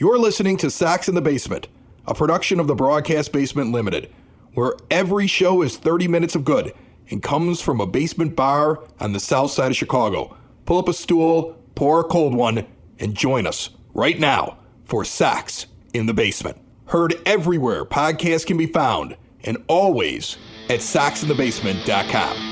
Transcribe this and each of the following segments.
You're listening to Sox in the Basement, a production of the Broadcast Basement Limited, where every show is 30 minutes of good and comes from a basement bar on the south side of Chicago. Pull up a stool, pour a cold one, and join us right now for Sox in the Basement. Heard everywhere podcasts can be found, and always at soxinthebasement.com.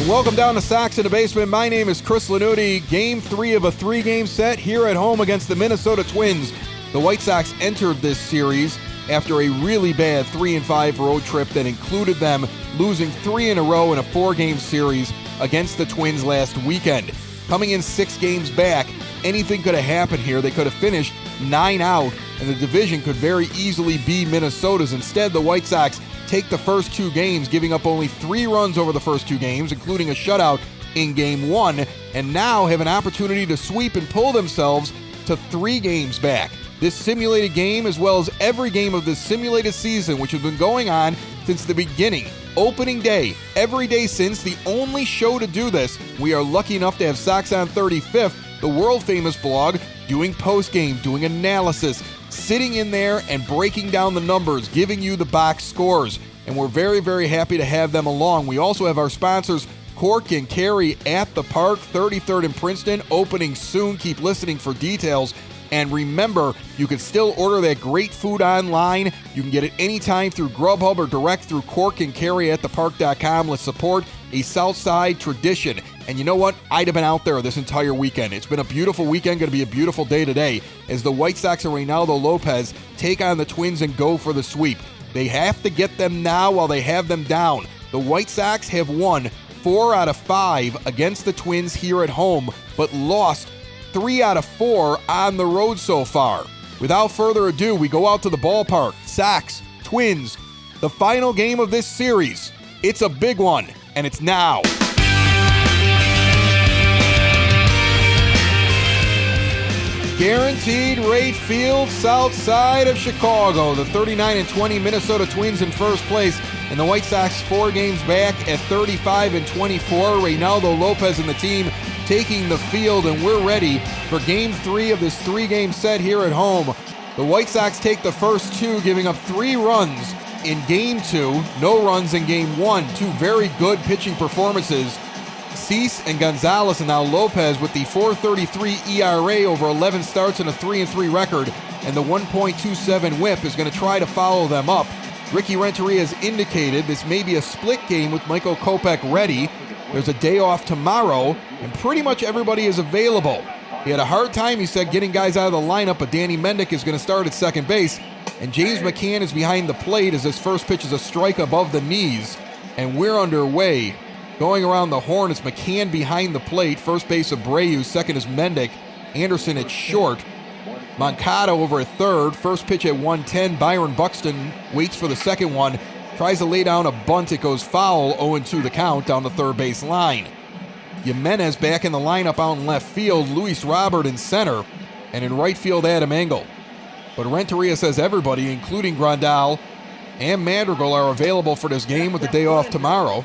Welcome down to Sox in the Basement. My name is Chris Lanuti. Game 3 of a 3-game set here at home against the Minnesota Twins. The White Sox entered this series after a really bad 3-5 road trip that included them losing 3 in a row in a 4-game series against the Twins last weekend. Coming in 6 games back, anything could have happened here. They could have finished 9 out, and the division could very easily be Minnesota's. Instead, the White Sox take the first 2 games, giving up only 3 runs over the first 2 games, including a shutout in Game 1, and now have an opportunity to sweep and pull themselves to 3 games back. This simulated game, as well as every game of this simulated season, which has been going on since the beginning, opening day, every day since, the only show to do this. We are lucky enough to have Sox on 35th, the world-famous blog, doing post-game, doing analysis, sitting in there and breaking down the numbers, giving you the box scores. And we're very, very happy to have them along. We also have our sponsors, Cork and Kerry at the Park, 33rd and Princeton, opening soon. Keep listening for details. And remember, you can still order that great food online. You can get it anytime through Grubhub or direct through Cork and Kerry at thepark.com. Let's support a Southside tradition. And you know what? I'd have been out there this entire weekend. It's been a beautiful weekend, going to be a beautiful day today as the White Sox and Reynaldo Lopez take on the Twins and go for the sweep. They have to get them now while they have them down. The White Sox have won 4 out of 5 against the Twins here at home, but lost 3 out of 4 on the road so far. Without further ado, we go out to the ballpark. Sox, Twins, the final game of this series. It's a big one, and it's now. Guaranteed rate field, south side of Chicago. The 39-20 Minnesota Twins in first place, and the White Sox 4 games back at 35-24. Reynaldo Lopez and the team taking the field, and we're ready for Game 3 of this 3-game set here at home. The White Sox take the first 2, giving up 3 runs in Game 2, no runs in Game 1. 2 very good pitching performances. Cease and Gonzalez, and now Lopez with the .433 ERA over 11 starts and a 3-3 record, and the 1.27 whip is going to try to follow them up. Ricky Renteria has indicated this may be a split game with Michael Kopech ready. There's a day off tomorrow, and pretty much everybody is available. He had a hard time, he said, getting guys out of the lineup, but Danny Mendick is going to start at second base, and James McCann is behind the plate as his first pitch is a strike above the knees, and we're underway. Going around the horn, it's McCann behind the plate. First base Abreu, second is Mendick. Anderson at short. Moncada over at third. First pitch at 110. Byron Buxton waits for the second one. Tries to lay down a bunt. It goes foul. 0-2 the count down the third base line. Jimenez back in the lineup out in left field. Luis Robert in center. And in right field, Adam Engel. But Renteria says everybody, including Grandal and Madrigal, are available for this game with the day off tomorrow.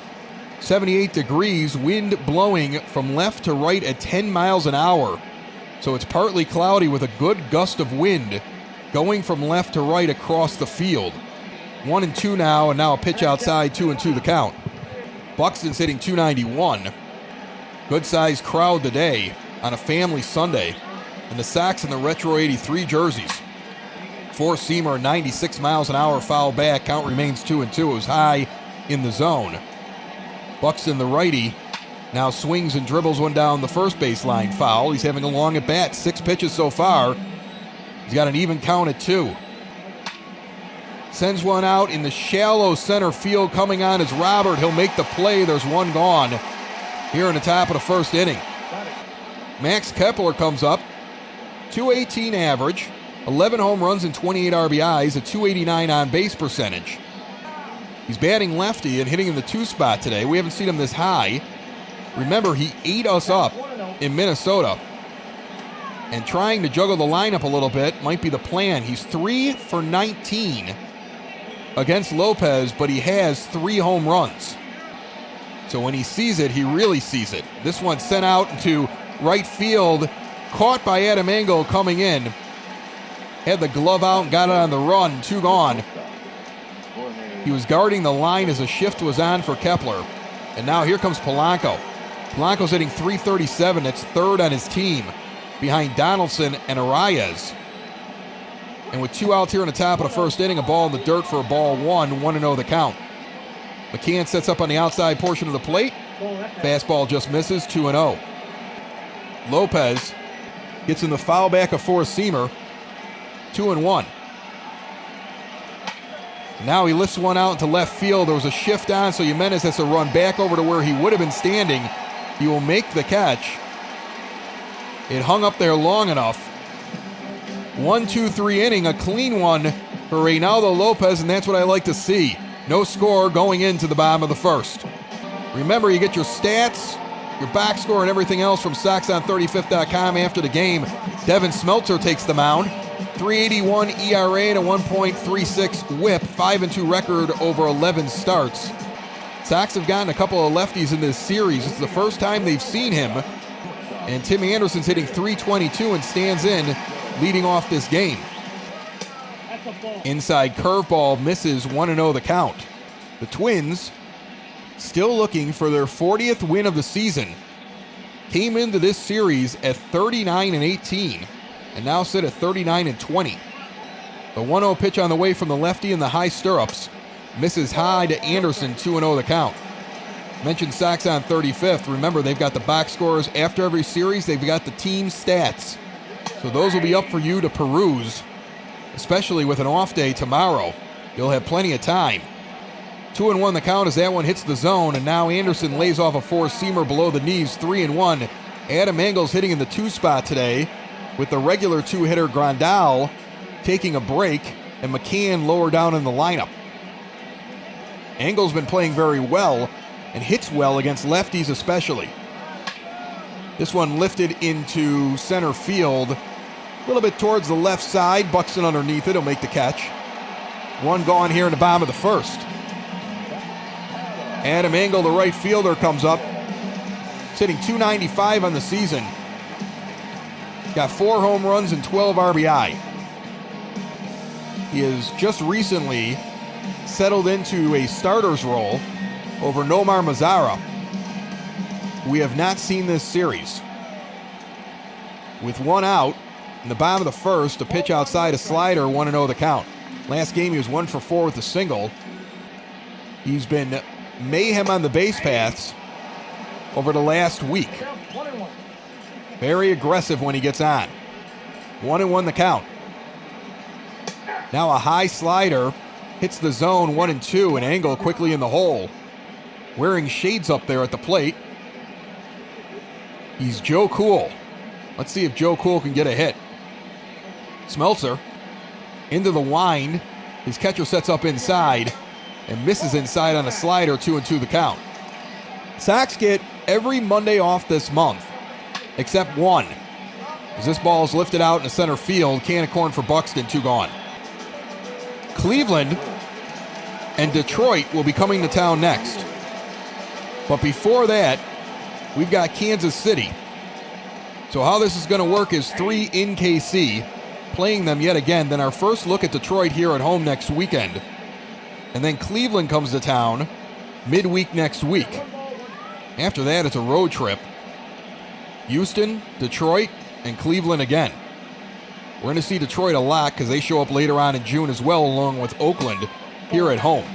78 degrees, wind blowing from left to right at 10 miles an hour. So it's partly cloudy with a good gust of wind going from left to right across the field. 1-2 now, and now a pitch outside, 2-2 the count. Buxton's hitting .291. Good-sized crowd today on a family Sunday. And the Sox in the retro 83 jerseys. Four-seamer, 96 miles an hour foul back. Count remains 2-2. It was high in the zone. Buxton, the righty, now swings and dribbles one down the first baseline foul. He's having a long at bat, 6 pitches so far. He's got an even count at 2. Sends one out in the shallow center field. Coming on is Robert. He'll make the play. There's one gone here in the top of the first inning. Max Kepler comes up, .218 average, 11 home runs and 28 RBIs, a .289 on-base percentage. He's batting lefty and hitting in the 2 spot today. We haven't seen him this high. Remember, he ate us up in Minnesota. And trying to juggle the lineup a little bit might be the plan. He's 3 for 19 against Lopez, but he has 3 home runs. So when he sees it, he really sees it. This one sent out into right field, caught by Adam Engel coming in. Had the glove out and got it on the run. 2 gone. He was guarding the line as a shift was on for Kepler. And now here comes Polanco. Polanco's hitting .337. That's third on his team, behind Donaldson and Arraez. And with 2 outs here in the top of the first inning, a ball in the dirt for a ball 1-0 the count. McCann sets up on the outside portion of the plate. Fastball just misses, 2-0. Lopez gets in the foul back of four-seamer, 2-1. Now he lifts one out into left field. There was a shift on, so Jimenez has to run back over to where he would have been standing. He will make the catch. It hung up there long enough. 1-2-3 inning, a clean one for Reynaldo Lopez, and that's what I like to see. No score going into the bottom of the first. Remember, you get your stats, your box score, and everything else from SoxOn35th.com after the game. Devin Smeltzer takes the mound. .381 ERA and a 1.36 whip, 5-2 record over 11 starts. Sox have gotten a couple of lefties in this series. It's the first time they've seen him. And Tim Anderson's hitting .322 and stands in, leading off this game. Inside curveball misses, 1-0 the count. The Twins, still looking for their 40th win of the season, came into this series at 39-18 and now sit at 39-20. The 1-0 pitch on the way from the lefty in the high stirrups misses high to Anderson, 2-0 the count. Mentioned Sox on 35th. Remember, they've got the box scores after every series. They've got the team stats. So those will be up for you to peruse, especially with an off day tomorrow. You'll have plenty of time. 2-1 the count as that one hits the zone, and now Anderson lays off a four-seamer below the knees, 3-1. Adam Engel's hitting in the 2 spot today, with the regular 2-hitter Grandal taking a break and McCann lower down in the lineup. Engel's been playing very well and hits well against lefties especially. This one lifted into center field, a little bit towards the left side. Buxton underneath it, he'll make the catch. One gone here in the bottom of the first. Adam Engel, the right fielder, comes up. He's hitting .295 on the season. Got 4 home runs and 12 RBI. He has just recently settled into a starter's role over Nomar Mazara. We have not seen this series. With 1 out in the bottom of the first, a pitch outside a slider, 1-0 the count. Last game he was 1 for 4 with a single. He's been mayhem on the base paths over the last week. Very aggressive when he gets on. 1-1 the count. Now a high slider hits the zone, 1-2, and Engel quickly in the hole. Wearing shades up there at the plate. He's Joe Cool. Let's see if Joe Cool can get a hit. Smeltzer into the wind. His catcher sets up inside and misses inside on a slider, 2-2 the count. Sox get every Monday off this month, except one, as this ball is lifted out in the center field. Can of corn for Buxton, 2 gone. Cleveland and Detroit will be coming to town next. But before that, we've got Kansas City. So how this is going to work is 3 in KC, playing them yet again. Then our first look at Detroit here at home next weekend. And then Cleveland comes to town midweek next week. After that, it's a road trip. Houston, Detroit, and Cleveland again. We're going to see Detroit a lot because they show up later on in June as well, along with Oakland here at home.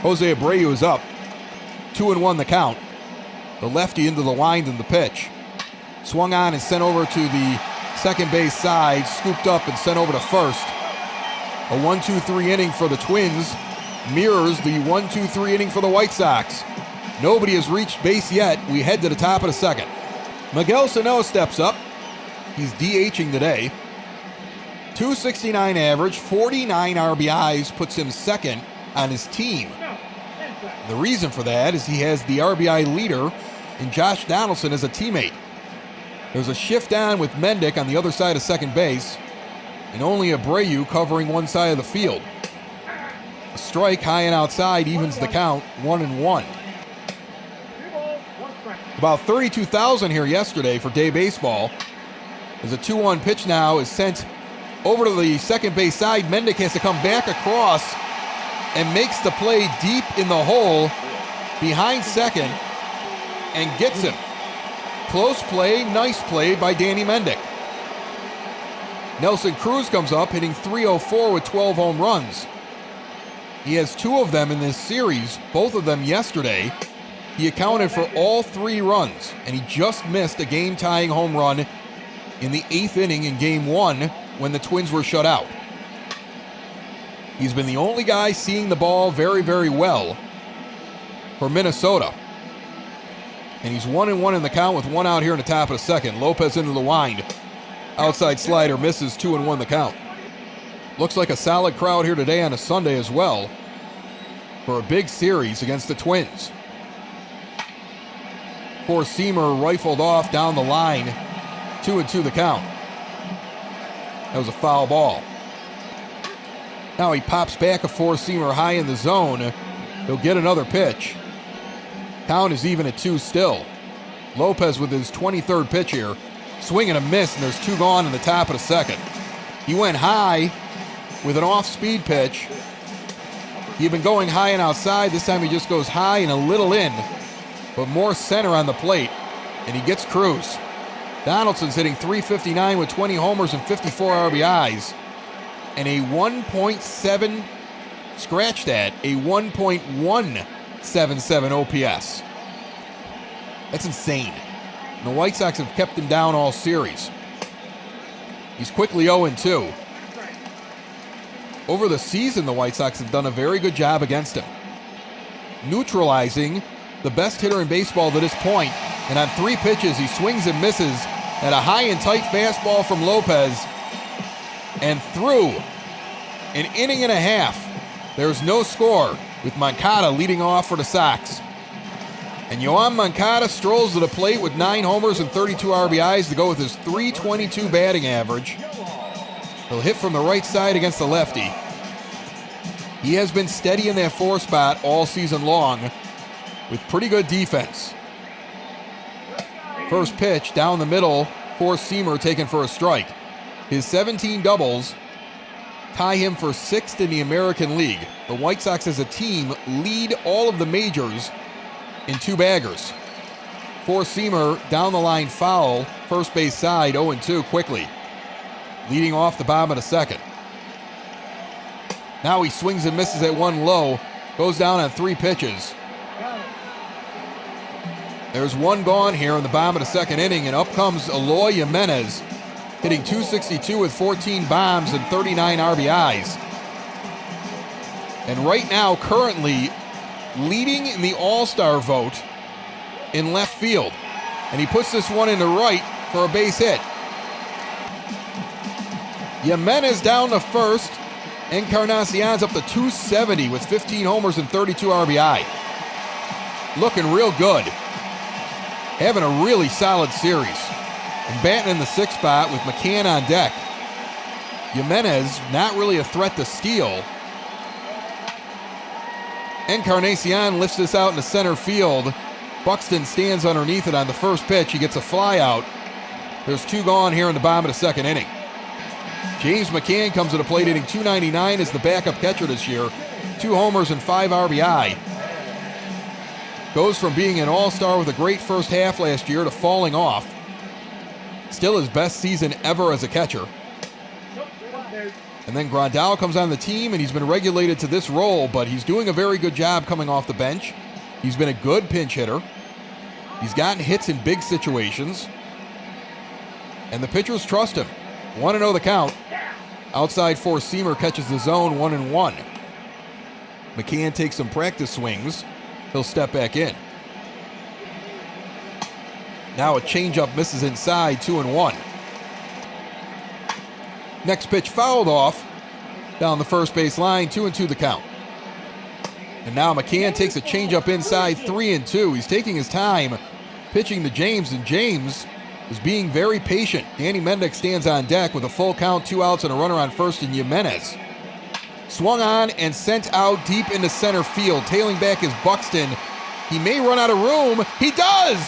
Jose Abreu is up. 2-1 the count. The lefty into the wind in the pitch. Swung on and sent over to the second base side. Scooped up and sent over to first. A 1-2-3 inning for the Twins mirrors the 1-2-3 inning for the White Sox. Nobody has reached base yet. We head to the top of the second. Miguel Sano steps up. He's DHing today. .269 average, 49 RBIs, puts him second on his team. The reason for that is he has the RBI leader in Josh Donaldson as a teammate. There's a shift on with Mendick on the other side of second base, and only Abreu covering one side of the field. A strike high and outside evens the count, 1-1. About 32,000 here yesterday for day baseball. As a 2-1 pitch now is sent over to the second base side. Mendick has to come back across and makes the play deep in the hole behind second and gets him. Close play, nice play by Danny Mendick. Nelson Cruz comes up hitting .304 with 12 home runs. He has 2 of them in this series, both of them yesterday. He accounted for all 3 runs, and he just missed a game-tying home run in the 8th inning in Game 1 when the Twins were shut out. He's been the only guy seeing the ball very, very well for Minnesota. And he's 1-1 in the count with 1 out here in the top of the second. Lopez into the wind. Outside slider misses, 2-1 the count. Looks like a solid crowd here today on a Sunday as well for a big series against the Twins. Four-seamer rifled off down the line. 2-2 the count. That was a foul ball. Now he pops back a four-seamer high in the zone. He'll get another pitch. Count is even at 2 still. Lopez with his 23rd pitch here. Swing and a miss, and there's 2 gone in the top of the second. He went high with an off-speed pitch. He'd been going high and outside. This time he just goes high and a little in, but more center on the plate, and he gets Cruz. Donaldson's hitting .359 with 20 homers and 54 RBIs, and a 1.7, scratch that, a 1.177 OPS. That's insane. And the White Sox have kept him down all series. He's quickly 0-2. Over the season, the White Sox have done a very good job against him, neutralizing the best hitter in baseball to this point. And on 3 pitches, he swings and misses at a high and tight fastball from Lopez. And through an inning and a half, there's no score, with Moncada leading off for the Sox. And Yoan Moncada strolls to the plate with 9 homers and 32 RBIs to go with his .322 batting average. He'll hit from the right side against the lefty. He has been steady in that 4 spot all season long with pretty good defense. First pitch down the middle, four-seamer taken for a strike. His 17 doubles tie him for 6th in the American League. The White Sox as a team lead all of the majors in 2-baggers. Four-seamer down the line foul, first base side, 0-2 quickly. Leading off the bottom of the second. Now he swings and misses at 1 low, goes down on 3 pitches. There's 1 gone here in the bottom of the second inning, and up comes Eloy Jimenez, hitting .262 with 14 bombs and 39 RBIs. And right now, currently leading in the All-Star vote in left field. And he puts this one into right for a base hit. Jimenez down to first. Encarnacion's up to .270 with 15 homers and 32 RBI. Looking real good. Having a really solid series. And batting in the 6th spot with McCann on deck. Jimenez not really a threat to steal. Encarnacion lifts this out into center field. Buxton stands underneath it on the first pitch. He gets a fly out. There's 2 gone here in the bottom of the second inning. James McCann comes to the plate hitting .299 as the backup catcher this year. 2 homers and 5 RBI. Goes from being an all-star with a great first half last year to falling off. Still his best season ever as a catcher. And then Grandal comes on the team, and he's been regulated to this role, but he's doing a very good job coming off the bench. He's been a good pinch hitter. He's gotten hits in big situations. And the pitchers trust him. 1-0 the count. Outside four-seamer catches the zone, 1-1. McCann takes some practice swings. He'll step back in. Now a changeup misses inside, 2-1. Next pitch fouled off down the first base line, 2-2 the count. And now McCann takes a changeup inside, 3-2. He's taking his time pitching to James, and James is being very patient. Danny Mendick stands on deck with a full count, 2 outs and a runner on first, and Jimenez swung on and sent out deep into center field. Tailing back is Buxton. He may run out of room. He does!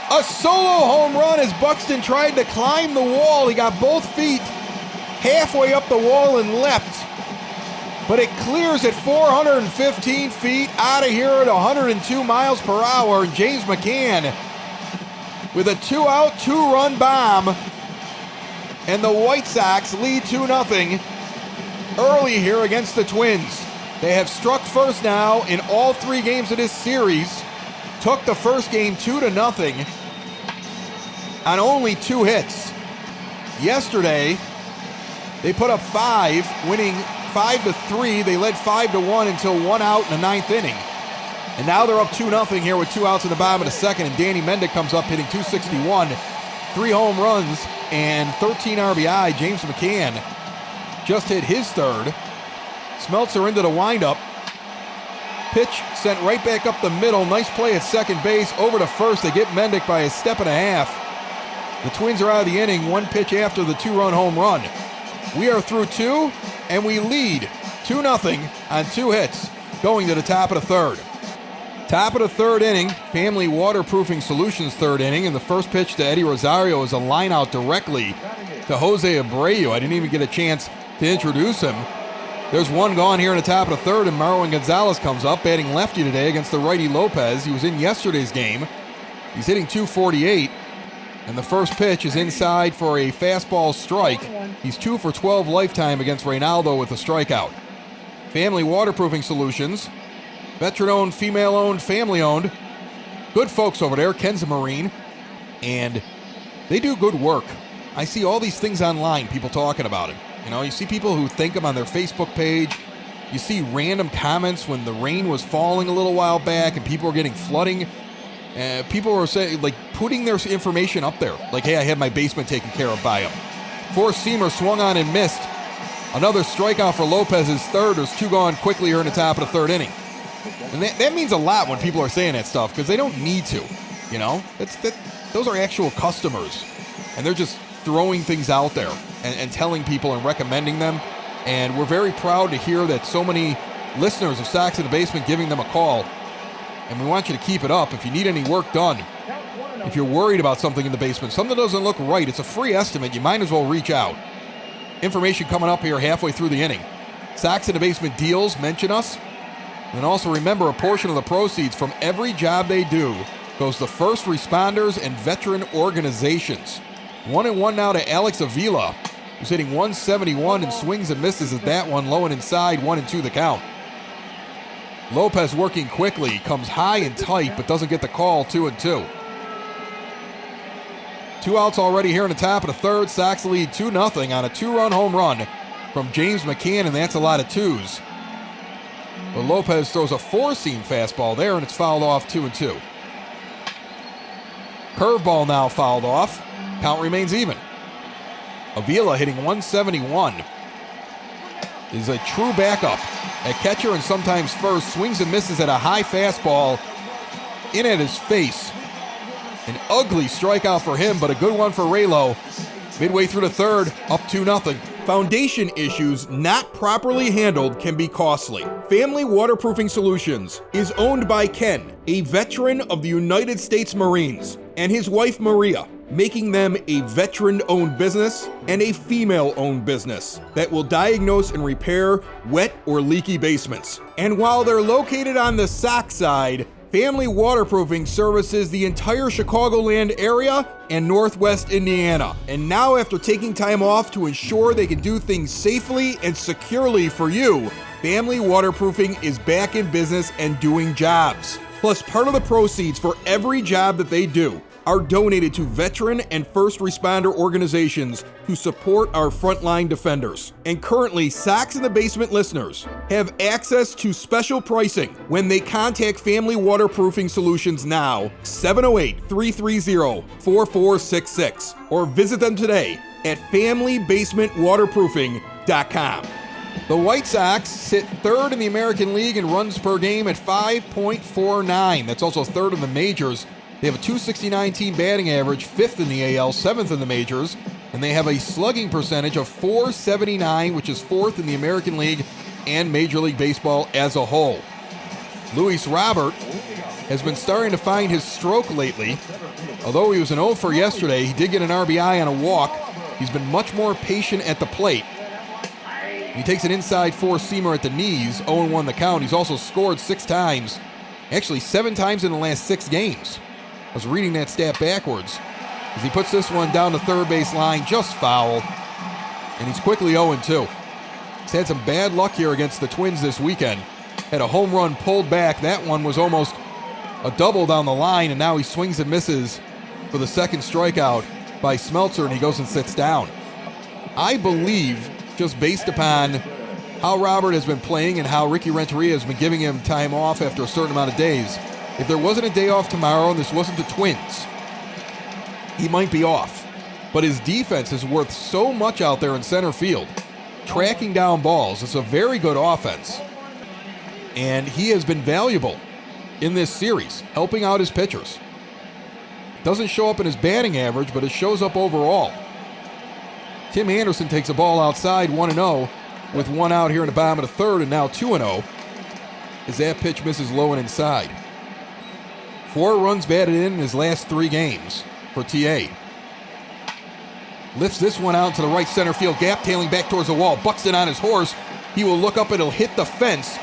A solo home run as Buxton tried to climb the wall. He got both feet halfway up the wall and leapt. But it clears at 415 feet out of here at 102 miles per hour. And James McCann with a 2-out, 2-run bomb. And the White Sox lead 2-0 early here against the Twins. They have struck first now in all 3 games of this series. Took the first game 2-0 on only 2 hits. Yesterday, they put up 5, winning 5-3. They led 5-1 until 1 out in the 9th inning. And now they're up 2-0 here with 2 outs in the bottom of the second. And Danny Mendick comes up hitting .261, 3 home runs and 13 RBI. James McCann just hit his third. Smeltzer into the windup. Pitch sent right back up the middle. Nice play at second base. Over to first. They get Mendick by a step and a half. The Twins are out of the inning 1 pitch after the 2-run home run. We are through 2, and we lead 2-0 on 2 hits going to the top of the third. Top of the third inning, Family Waterproofing Solutions third inning, and the first pitch to Eddie Rosario is a line out directly to Jose Abreu. I didn't even get a chance to introduce him. There's one gone here in the top of the third, and Marwin Gonzalez comes up, batting lefty today against the righty Lopez. He was in yesterday's game. He's hitting .248, and the first pitch is inside for a fastball strike. He's 2 for 12 lifetime against Reynaldo with a strikeout. Family Waterproofing Solutions, veteran-owned, female-owned, family-owned. Good folks over there, Kenza Marine, and they do good work. I see all these things online, people talking about it. You know, you see people who thank them on their Facebook page. You see random comments when the rain was falling a little while back and people were getting flooding. People were saying, like, putting their information up there. Like, hey, I had my basement taken care of by them. Four-seamer swung on and missed. Another strikeout for Lopez's third. There's 2 gone quickly here in the top of the third inning. And that means a lot when people are saying that stuff because they don't need to, you know? Those are actual customers. And they're just throwing things out there and telling people and recommending them. And we're very proud to hear that so many listeners of Sox in the Basement giving them a call. And we want you to keep it up. If you need any work done, if you're worried about something in the basement, something doesn't look right, it's a free estimate. You might as well reach out. Information coming up here halfway through the inning. Sox in the Basement deals, mention us. And also remember, a portion of the proceeds from every job they do goes to first responders and veteran organizations. 1-1 now to Alex Avila, who's hitting .171 and swings and misses at that one, low and inside, 1-2 the count. Lopez working quickly, comes high and tight, but doesn't get the call, 2-2. 2 outs already here in the top of the third. Sox lead 2-0 on a 2-run home run from James McCann, and that's a lot of 2s. But Lopez throws a 4-seam fastball there, and it's fouled off, 2-2. Curveball now fouled off. Count remains even. Avila hitting .171 is a true backup at catcher and sometimes first. Swings and misses at a high fastball in at his face. An ugly strikeout for him, but a good one for Raylo. Midway through the third, up 2-0. Foundation issues not properly handled can be costly. Family Waterproofing Solutions is owned by Ken, a veteran of the United States Marines, and his wife Maria, making them a veteran-owned business and a female-owned business that will diagnose and repair wet or leaky basements. And while they're located on the Sox side, Family Waterproofing services the entire Chicagoland area and Northwest Indiana. And now, after taking time off to ensure they can do things safely and securely for you, Family Waterproofing is back in business and doing jobs. Plus, part of the proceeds for every job that they do are donated to veteran and first responder organizations who support our frontline defenders. And currently, Sox in the Basement listeners have access to special pricing when they contact Family Waterproofing Solutions now, 708-330-4466, or visit them today at FamilyBasementWaterproofing.com. The White Sox sit third in the American League in runs per game at 5.49. That's also third in the majors. They have a .269 team batting average, 5th in the AL, 7th in the majors, and they have a slugging percentage of .479, which is 4th in the American League and Major League Baseball as a whole. Luis Robert has been starting to find his stroke lately. Although he was an 0 for yesterday, he did get an RBI on a walk. He's been much more patient at the plate. He takes an inside four-seamer at the knees, 0-1 the count. He's also scored 6 times, actually 7 times in the last 6 games. I was reading that stat backwards. As he puts this one down the third base line, just foul, and he's quickly 0-2. He's had some bad luck here against the Twins this weekend. Had a home run pulled back. That one was almost a double down the line, and now he swings and misses for the second strikeout by Smeltzer, and he goes and sits down. I believe, just based upon how Robert has been playing and how Ricky Renteria has been giving him time off after a certain amount of days, if there wasn't a day off tomorrow and this wasn't the Twins, he might be off. But his defense is worth so much out there in center field, tracking down balls. It's a very good offense. And he has been valuable in this series, helping out his pitchers. Doesn't show up in his batting average, but it shows up overall. Tim Anderson takes a ball outside, 1-0, with 1 out here in the bottom of the third, and now 2-0, as that pitch misses low and inside. 4 runs batted in his last 3 games for TA. Lifts this one out to the right center field gap, tailing back towards the wall. Buxton on his horse. He will look up and it'll hit the fence.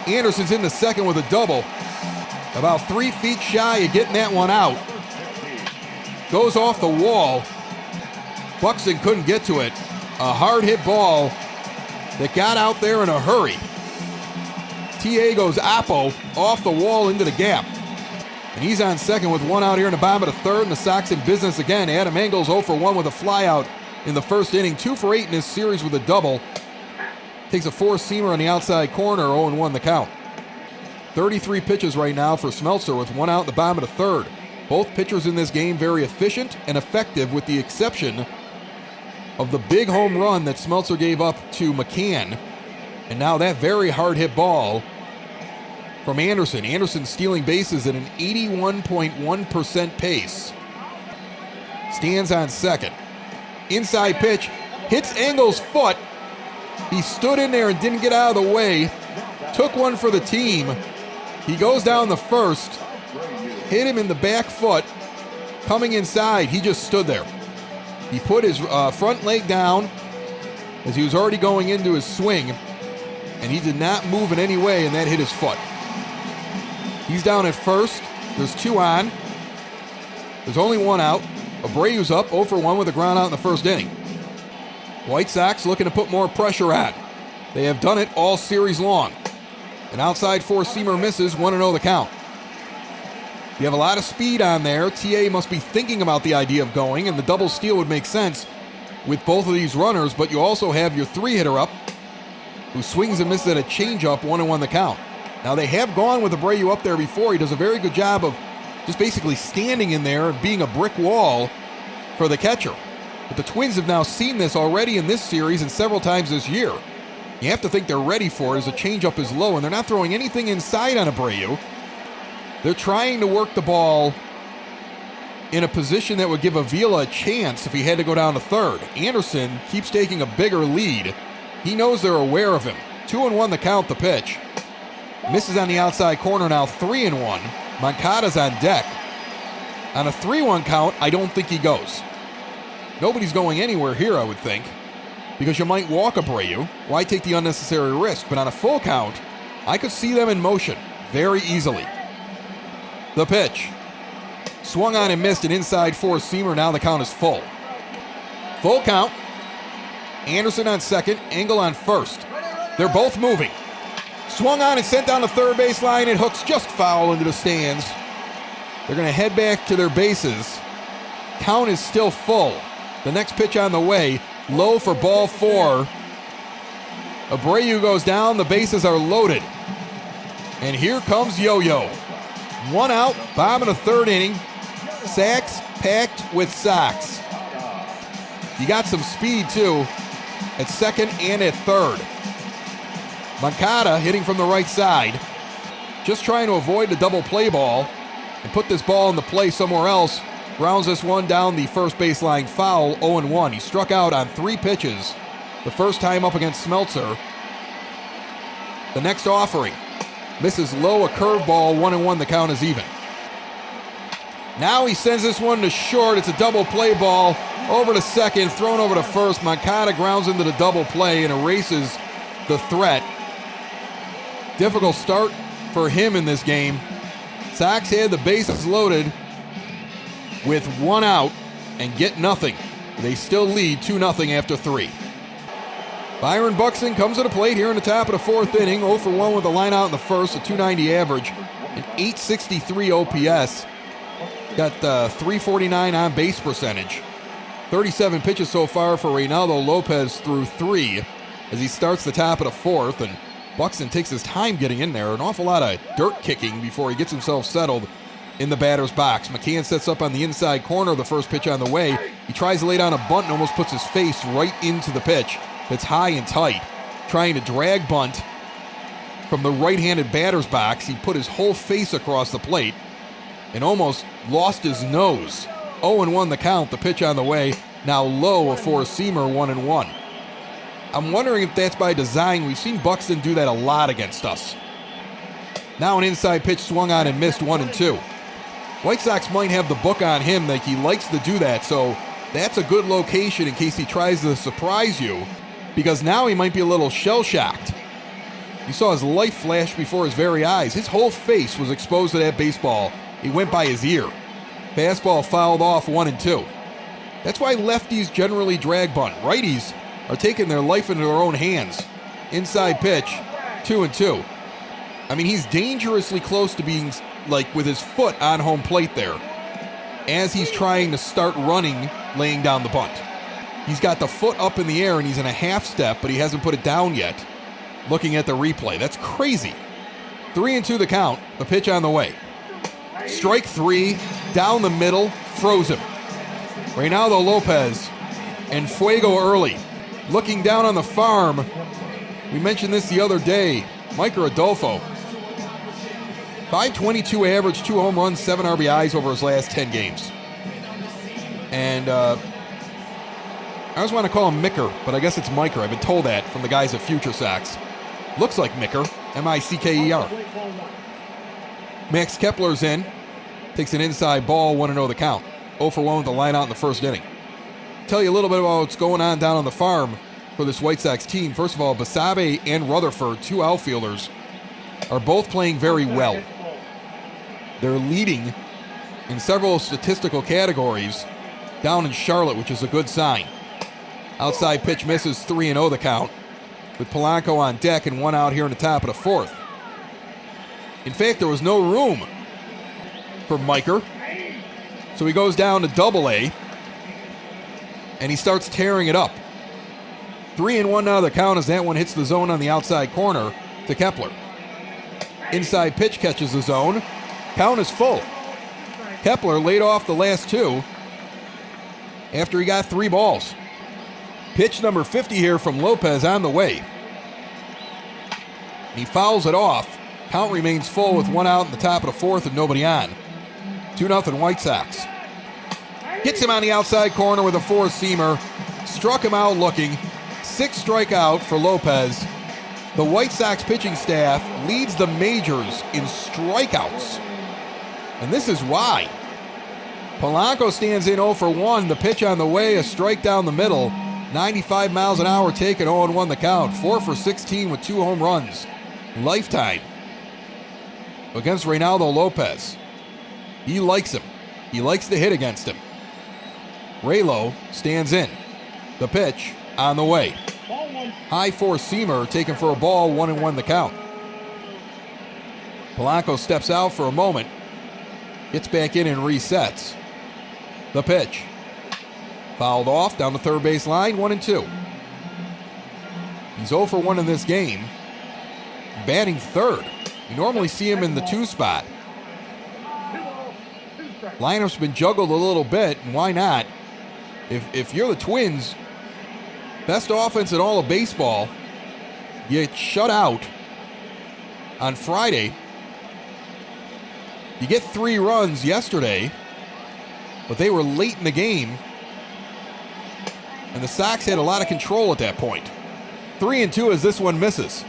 Anderson's in the second with a double. About 3 feet shy of getting that one out. Goes off the wall. Buxton couldn't get to it. A hard hit ball that got out there in a hurry. TA goes Oppo off the wall into the gap. And he's on second with 1 out here in the bottom of the third, and the Sox in business again. Adam Engels 0 for 1 with a flyout in the first inning. 2 for 8 in this series with a double. Takes a 4-seamer on the outside corner, 0-1 the count. 33 pitches right now for Smeltzer with 1 out in the bottom of the third. Both pitchers in this game very efficient and effective, with the exception of the big home run that Smeltzer gave up to McCann. And now that very hard hit ball from Anderson. Anderson stealing bases at an 81.1% pace. Stands on second. Inside pitch. Hits Engels' foot. He stood in there and didn't get out of the way. Took one for the team. He goes down the first. Hit him in the back foot. Coming inside, he just stood there. He put his front leg down as he was already going into his swing, and he did not move in any way, and that hit his foot. He's down at first. There's 2 on. There's only 1 out. Abreu's up 0 for 1 with a ground out in the first inning. White Sox looking to put more pressure on. They have done it all series long. An outside 4-seamer misses, 1-0 the count. You have a lot of speed on there. TA must be thinking about the idea of going, and the double steal would make sense with both of these runners, but you also have your 3-hitter up, who swings and misses at a changeup, 1-1 the count. Now, they have gone with Abreu up there before. He does a very good job of just basically standing in there and being a brick wall for the catcher. But the Twins have now seen this already in this series and several times this year. You have to think they're ready for it, as the changeup is low, and they're not throwing anything inside on Abreu. They're trying to work the ball in a position that would give Avila a chance if he had to go down to third. Anderson keeps taking a bigger lead. He knows they're aware of him. 2-1 the count, the pitch. Misses on the outside corner, now 3-1. Moncada's on deck. On a 3-1 count, I don't think he goes. Nobody's going anywhere here, I would think, because you might walk Abreu. Why take the unnecessary risk? But on a full count, I could see them in motion very easily. The pitch. Swung on and missed, an inside 4-seamer. Now the count is full. Full count. Anderson on second, Engel on first. They're both moving. Swung on and sent down the third base line. It hooks just foul into the stands. They're going to head back to their bases. Count is still full. The next pitch on the way. Low for ball 4. Abreu goes down. The bases are loaded. And here comes Yo-Yo. 1 out, bottom of the third inning. Sacks packed with Sox. You got some speed, too, at second and at third. Moncada hitting from the right side, just trying to avoid the double play ball and put this ball in the play somewhere else. Grounds this one down the first baseline foul, 0-1. He struck out on 3 pitches. The first time up against Smeltzer. The next offering. Misses low, a curveball, 1-1. The count is even. Now he sends this one to short. It's a double play ball over to second, thrown over to first. Moncada grounds into the double play and erases the threat. Difficult start for him in this game. Sox had the bases loaded with one out and get nothing. They still lead 2-0 after 3. Byron Buxton comes to the plate here in the top of the 4th inning. 0 for 1 with a line out in the first, a .290 average, an .863 OPS. Got 349 on base percentage. 37 pitches so far for Reynaldo Lopez through 3 as he starts the top of the 4th, and Buxton takes his time getting in there. An awful lot of dirt kicking before he gets himself settled in the batter's box. McCann sets up on the inside corner of the first pitch on the way. He tries to lay down a bunt and almost puts his face right into the pitch. That's high and tight. Trying to drag bunt from the right-handed batter's box. He put his whole face across the plate and almost lost his nose. 0-1 the count, the pitch on the way. Now low, a four-seamer, 1-1. I'm wondering if that's by design. We've seen Buxton do that a lot against us. Now an inside pitch swung on and missed, 1-2. White Sox might have the book on him, like he likes to do that, so that's a good location in case he tries to surprise you, because now he might be a little shell-shocked. You saw his life flash before his very eyes. His whole face was exposed to that baseball. It went by his ear. Fastball fouled off, 1-2. That's why lefties generally drag bunt. Righties are taking their life into their own hands. Inside pitch, 2-2. I mean, he's dangerously close to being, like, with his foot on home plate there as he's trying to start running, laying down the bunt. He's got the foot up in the air and he's in a half step, but he hasn't put it down yet. Looking at the replay, that's crazy. 3-2 the count, the pitch on the way. Strike 3, down the middle, froze him. Reynaldo Lopez and Fuego early. Looking down on the farm, we mentioned this the other day, Mike Rodolfo. 522 average, 2 home runs, 7 RBIs over his last 10 games. And I always want to call him Micker, but I guess it's Miker. I've been told that from the guys at Future Sox. Looks like Micker, M-I-C-K-E-R. Max Kepler's in. Takes an inside ball, 1-0 the count. 0 for 1 with the line out in the first inning. Tell you a little bit about what's going on down on the farm for this White Sox team. First of all, Basabe and Rutherford, 2 outfielders, are both playing very well. They're leading in several statistical categories down in Charlotte, which is a good sign. Outside pitch misses, 3-0 the count, with Polanco on deck and 1 out here in the top of the 4th. In fact, there was no room for Miker, so he goes down to Double-A, and he starts tearing it up. 3-1 now the count as that one hits the zone on the outside corner to Kepler. Inside pitch catches the zone. Count is full. Kepler laid off the last 2 after he got 3 balls. Pitch number 50 here from Lopez on the way. He fouls it off. Count remains full with 1 out in the top of the 4th and nobody on. 2-0 White Sox. Gets him on the outside corner with a four-seamer. Struck him out looking. 6 strikeout for Lopez. The White Sox pitching staff leads the majors in strikeouts. And this is why. Polanco stands in 0 for 1. The pitch on the way, a strike down the middle. 95 miles an hour taken, 0-1 the count. 4 for 16 with 2 home runs. Lifetime against Reynaldo Lopez. He likes him. He likes to hit against him. Raylo stands in. The pitch on the way. High four-seamer taken for a ball, 1-1 the count. Polanco steps out for a moment. Gets back in and resets. The pitch. Fouled off down the third base line, 1-2. He's 0 for 1 in this game. Batting third. You normally see him in the 2 spot. Lineup's been juggled a little bit, and why not? If you're the Twins, best offense in all of baseball, you get shut out on Friday. You get 3 runs yesterday, but they were late in the game, and the Sox had a lot of control at that point. 3-2 as this one misses.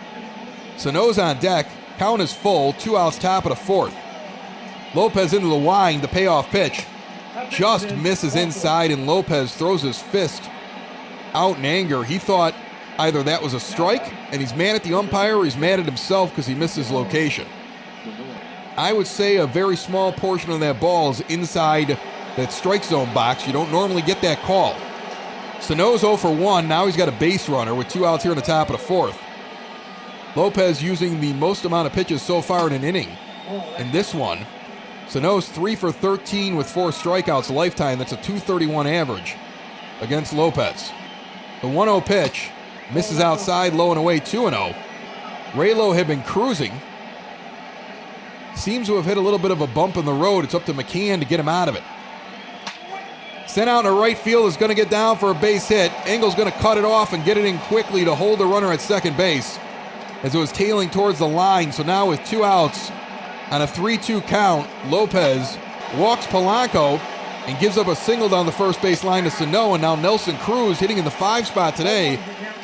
Sano's on deck. Count is full. 2 outs, top of the 4th. Lopez into the wind, the payoff pitch. Just misses inside, and Lopez throws his fist out in anger. He thought either that was a strike, and he's mad at the umpire, or he's mad at himself because he missed his location. I would say a very small portion of that ball is inside that strike zone box. You don't normally get that call. Sano's 0 for 1. Now he's got a base runner with 2 outs here in the top of the 4th. Lopez using the most amount of pitches so far in an inning in this one. Sano's 3 for 13 with 4 strikeouts lifetime. That's a .231 average against Lopez. The 1-0 pitch misses outside, low and away, 2-0. Raylo had been cruising. Seems to have hit a little bit of a bump in the road. It's up to McCann to get him out of it. Sent out in right field, is going to get down for a base hit. Engel's going to cut it off and get it in quickly to hold the runner at second base as it was tailing towards the line. So now with 2 outs on a 3-2 count, Lopez walks Polanco and gives up a single down the first base line to Sano. And now Nelson Cruz, hitting in the 5 spot today,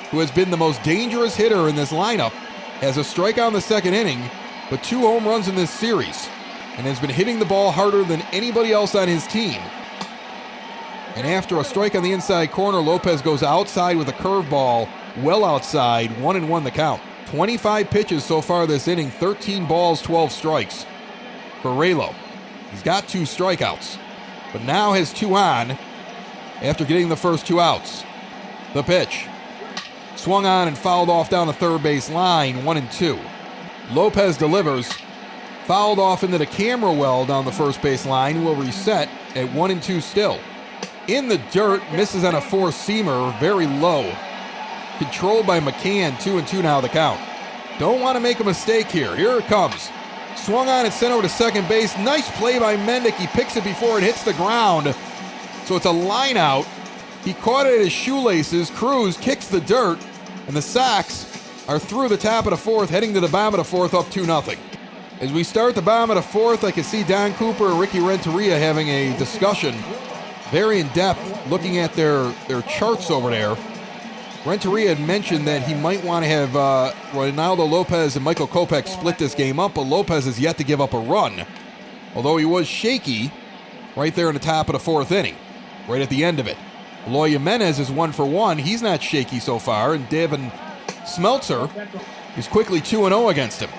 who has been the most dangerous hitter in this lineup, has a strikeout in the second inning, but 2 home runs in this series, and has been hitting the ball harder than anybody else on his team. And after a strike on the inside corner, Lopez goes outside with a curveball, well outside, 1-1 the count. 25 pitches so far this inning, 13 balls, 12 strikes for Raylo. He's got 2 strikeouts, but now has 2 on after getting the first 2 outs. The pitch. Swung on and fouled off down the third base line, 1-2. Lopez delivers, fouled off into the camera well down the first base line, will reset at 1-2 still. In the dirt, misses on a 4-seamer, very low. Controlled by McCann, 2-2 now the count. Don't want to make a mistake here. Here it comes. Swung on and sent over to second base. Nice play by Mendick. He picks it before it hits the ground. So it's a line out. He caught it at his shoelaces. Cruz kicks the dirt, and the Sox are through the top of the 4th, heading to the bottom of the 4th, up 2-0. As we start the bottom of the 4th, I can see Don Cooper and Ricky Renteria having a discussion, very in-depth, looking at their charts over there. Renteria had mentioned that he might want to have Ronaldo Lopez and Michael Kopech split this game up, but Lopez has yet to give up a run, although he was shaky right there in the top of the 4th inning, right at the end of it. Eloy Jimenez is 1 for 1. He's not shaky so far, and Devin Smeltzer is quickly 2-0 against him.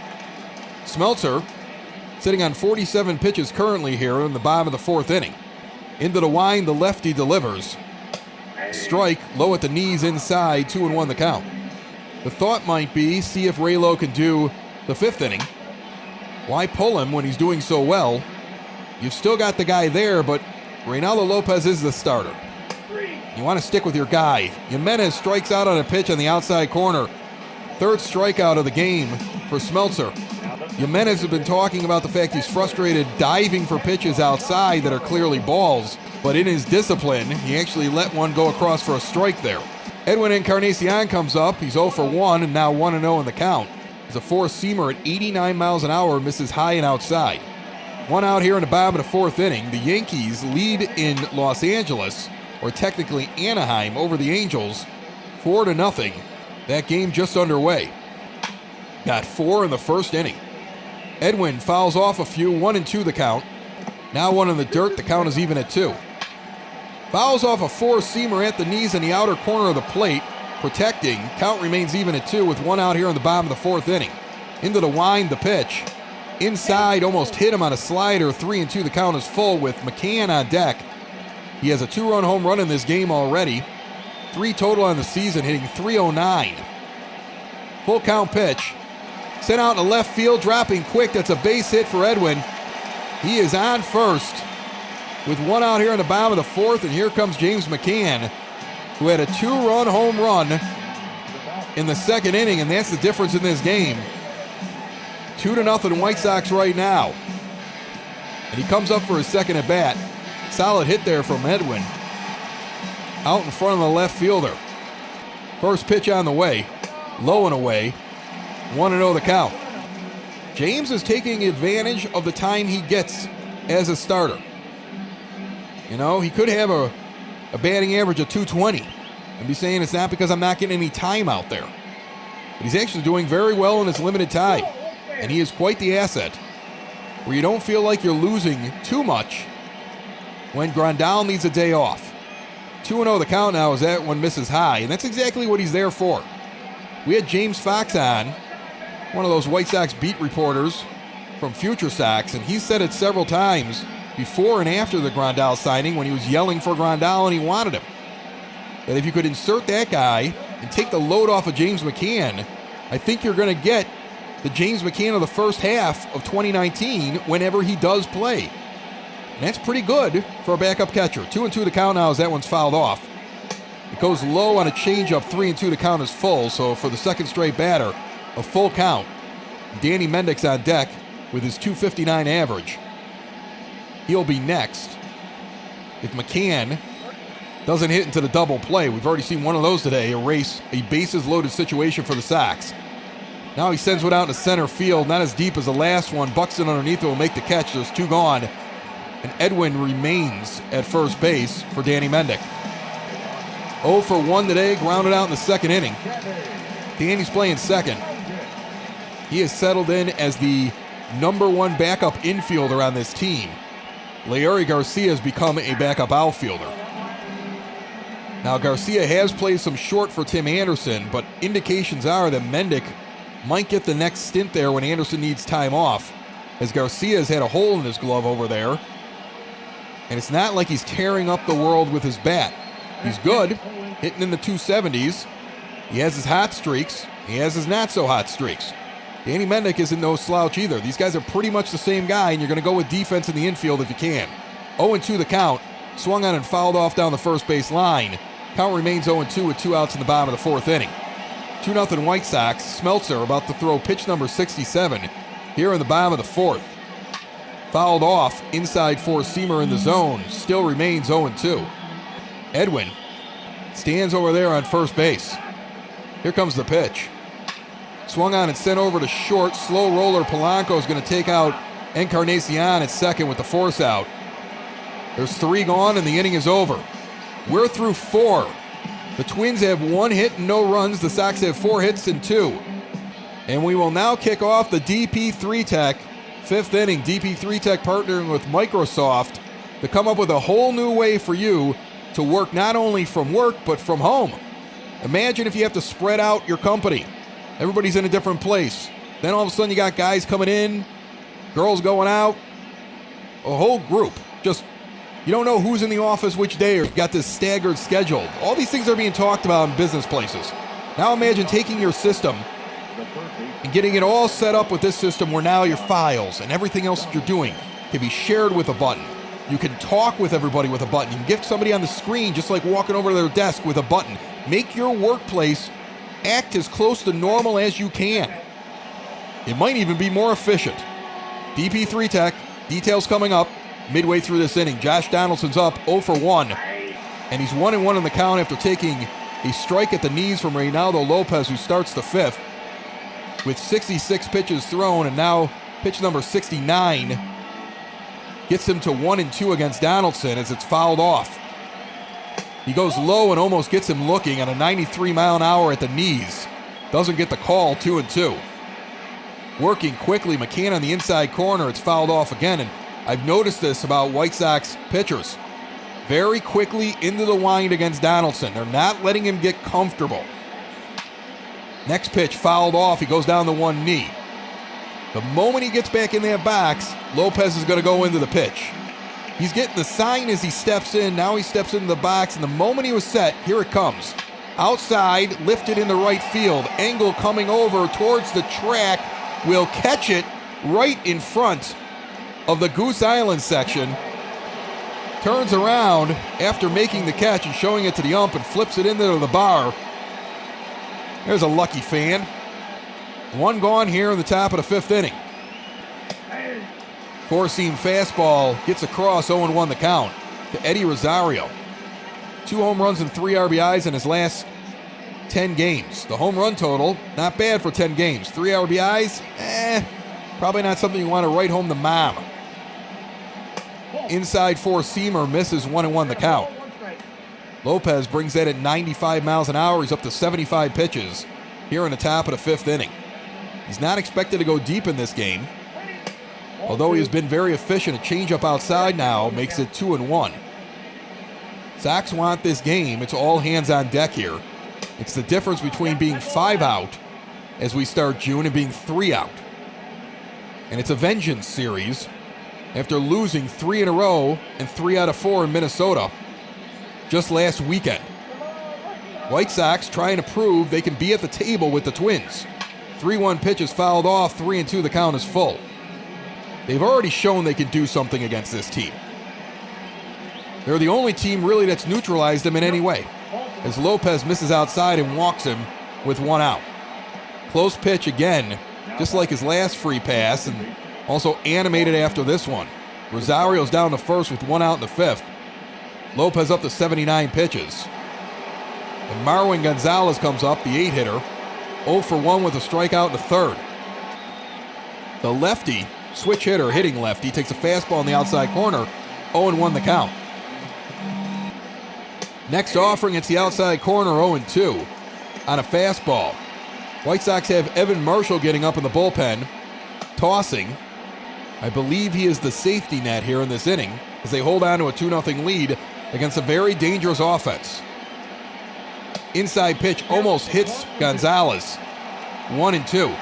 Smeltzer sitting on 47 pitches currently here in the bottom of the 4th inning. Into the wind, the lefty delivers. Strike, low at the knees inside, 2-1 the count. The thought might be, see if Raylo can do the 5th inning. Why pull him when he's doing so well? You've still got the guy there, but Reynaldo Lopez is the starter. You want to stick with your guy. Jimenez strikes out on a pitch on the outside corner. 3rd strikeout of the game for Smeltzer. Jimenez has been talking about the fact he's frustrated diving for pitches outside that are clearly balls, but in his discipline, he actually let one go across for a strike there. Edwin Encarnacion comes up. He's 0 for 1 and now 1-0 in the count. He's a 4-seamer at 89 miles an hour, misses high and outside. 1 out here in the bottom of the 4th inning. The Yankees lead in Los Angeles, or technically Anaheim, over the Angels, 4-0. That game just underway. Got 4 in the 1st inning. Edwin fouls off a few, 1-2 the count. Now 1 in the dirt, the count is even at 2. Fouls off a 4-seamer at the knees in the outer corner of the plate, protecting. Count remains even at 2 with 1 out here in the bottom of the 4th inning. Into the wind, the pitch. Inside, almost hit him on a slider, 3-2 the count is full with McCann on deck. He has a 2-run home run in this game already. 3 total on the season, hitting .309. Full count pitch. Sent out in the left field, dropping quick. That's a base hit for Edwin. He is on first with 1 out here in the bottom of the 4th, and here comes James McCann, who had a 2-run home run in the 2nd inning, and that's the difference in this game. 2-0 White Sox right now. And he comes up for his 2nd at bat. Solid hit there from Edwin. Out in front of the left fielder. First pitch on the way. Low and away. 1-0 the count. James is taking advantage of the time he gets as a starter. You know, he could have a batting average of .220 and be saying it's not because I'm not getting any time out there. But he's actually doing very well in his limited time, and he is quite the asset where you don't feel like you're losing too much when Grandal needs a day off. 2-0 the count now as that one misses high, and that's exactly what he's there for. We had James Fox on, one of those White Sox beat reporters from Future Sox, and he said it several times before and after the Grandal signing when he was yelling for Grandal and he wanted him, that if you could insert that guy and take the load off of James McCann, I think you're going to get the James McCann of the first half of 2019 whenever he does play. And that's pretty good for a backup catcher. 2-2 the count now as that one's fouled off. It goes low on a changeup. 3-2 the count is full. So for the second straight batter, a full count. Danny Mendick's on deck with his .259 average. He'll be next if McCann doesn't hit into the double play. We've already seen one of those today erase a bases-loaded situation for the Sox. Now he sends one out into center field, not as deep as the last one. Buxton underneath it will make the catch. There's two gone. And Edwin remains at first base for Danny Mendick. 0 for 1 today, grounded out in the second inning. Danny's playing second. He has settled in as the number one backup infielder on this team. Leury Garcia has become a backup outfielder. Now, Garcia has played some short for Tim Anderson, but indications are that Mendick might get the next stint there when Anderson needs time off, as Garcia has had a hole in his glove over there. And it's not like he's tearing up the world with his bat. He's good, hitting in the 270s. He has his hot streaks. He has his not-so-hot streaks. Danny Mendick isn't no slouch either. These guys are pretty much the same guy, and you're going to go with defense in the infield if you can. 0-2 the count. Swung on and fouled off down the first base line. Count remains 0-2 with 2 outs in the bottom of the fourth inning. 2-0 White Sox. Smeltzer about to throw pitch number 67 here in the bottom of the fourth. Fouled off, inside four-seamer in the zone. Still remains 0-2. Edwin stands over there on first base. Here comes the pitch. Swung on and sent over to short. Slow roller Polanco is going to take out Encarnacion at second with the force out. There's 3 gone and the inning is over. We're through 4. The Twins have 1 hit and no runs. The Sox have 4 hits and 2. And we will now kick off the DP3 Tech 5th inning. DP3 Tech partnering with Microsoft to come up with a whole new way for you to work not only from work but from home. Imagine if you have to spread out your company. Everybody's in a different place. Then all of a sudden you got guys coming in, girls going out, a whole group. Just, you don't know who's in the office which day, or you got this staggered schedule. All these things are being talked about in business places. Now imagine taking your system and getting it all set up with this system where now your files and everything else that you're doing can be shared with a button. You can talk with everybody with a button. You can get somebody on the screen just like walking over to their desk with a button. Make your workplace act as close to normal as you can. It might even be more efficient. DP3 Tech, details coming up midway through this inning. Josh Donaldson's up 0 for 1, and he's 1-1 in the count after taking a strike at the knees from Reynaldo Lopez, who starts the 5th with 66 pitches thrown, and now pitch number 69 gets him to 1-2 against Donaldson as it's fouled off. He goes low and almost gets him looking on a 93-mile-an-hour at the knees. Doesn't get the call, 2-2. Working quickly, McCann on the inside corner. It's fouled off again, and I've noticed this about White Sox pitchers. Very quickly into the wind against Donaldson. They're not letting him get comfortable. Next pitch fouled off. He goes down to one knee. The moment he gets back in that box, Lopez is going to go into the pitch. He's getting the sign as he steps in. Now he steps into the box, and the moment he was set, here it comes. Outside, lifted into right field. Engel coming over towards the track. Will catch it right in front of the Goose Island section. Turns around after making the catch and showing it to the ump and flips it into the bar. There's a lucky fan. 1 gone here in the top of the 5th inning. Four-seam fastball gets across, 0-1 the count to Eddie Rosario. 2 home runs and 3 RBIs in his last 10 games. The home run total, not bad for 10 games. 3 RBIs, probably not something you want to write home to mom. Inside four-seamer misses, 1-1 the count. Lopez brings that at 95 miles an hour. He's up to 75 pitches here in the top of the 5th inning. He's not expected to go deep in this game. Although he has been very efficient, a changeup outside now makes it 2-1. Sox want this game. It's all hands on deck here. It's the difference between being 5 out as we start June and being 3 out. And it's a vengeance series after losing 3 in a row and 3 out of 4 in Minnesota just last weekend. White Sox trying to prove they can be at the table with the Twins. 3-1 pitch is fouled off, 3-2 the count is full. They've already shown they can do something against this team. They're the only team really that's neutralized them in any way, as Lopez misses outside and walks him with 1 out. Close pitch again, just like his last free pass, and also animated after this one. Rosario's down to first with 1 out in the 5th. Lopez up to 79 pitches. And Marwin Gonzalez comes up, the 8-hitter, 0 for 1 with a strikeout in the 3rd. The lefty, switch hitter, hitting lefty, takes a fastball in the outside corner, 0-1 the count. Next offering, it's the outside corner, 0-2 on a fastball. White Sox have Evan Marshall getting up in the bullpen, tossing. I believe he is the safety net here in this inning as they hold on to a 2-0 lead against a very dangerous offense. Inside pitch almost hits Gonzalez, 1-2.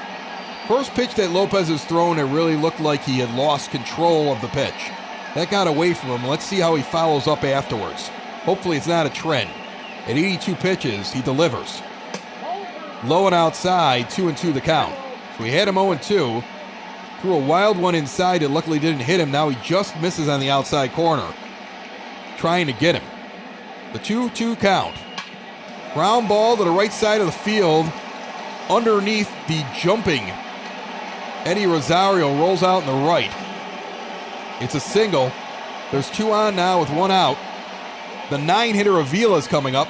First pitch that Lopez has thrown, it really looked like he had lost control of the pitch. That got away from him. Let's see how he follows up afterwards. Hopefully it's not a trend. At 82 pitches, he delivers. Low and outside, 2-2 the count. So we had him 0-2. Threw a wild one inside that luckily didn't hit him. Now he just misses on the outside corner. Trying to get him. The 2-2 count. Ground ball to the right side of the field. Underneath the jumping Eddie Rosario, rolls out in the right. It's a single. There's 2 on now with 1 out. The 9-hitter Avila's coming up.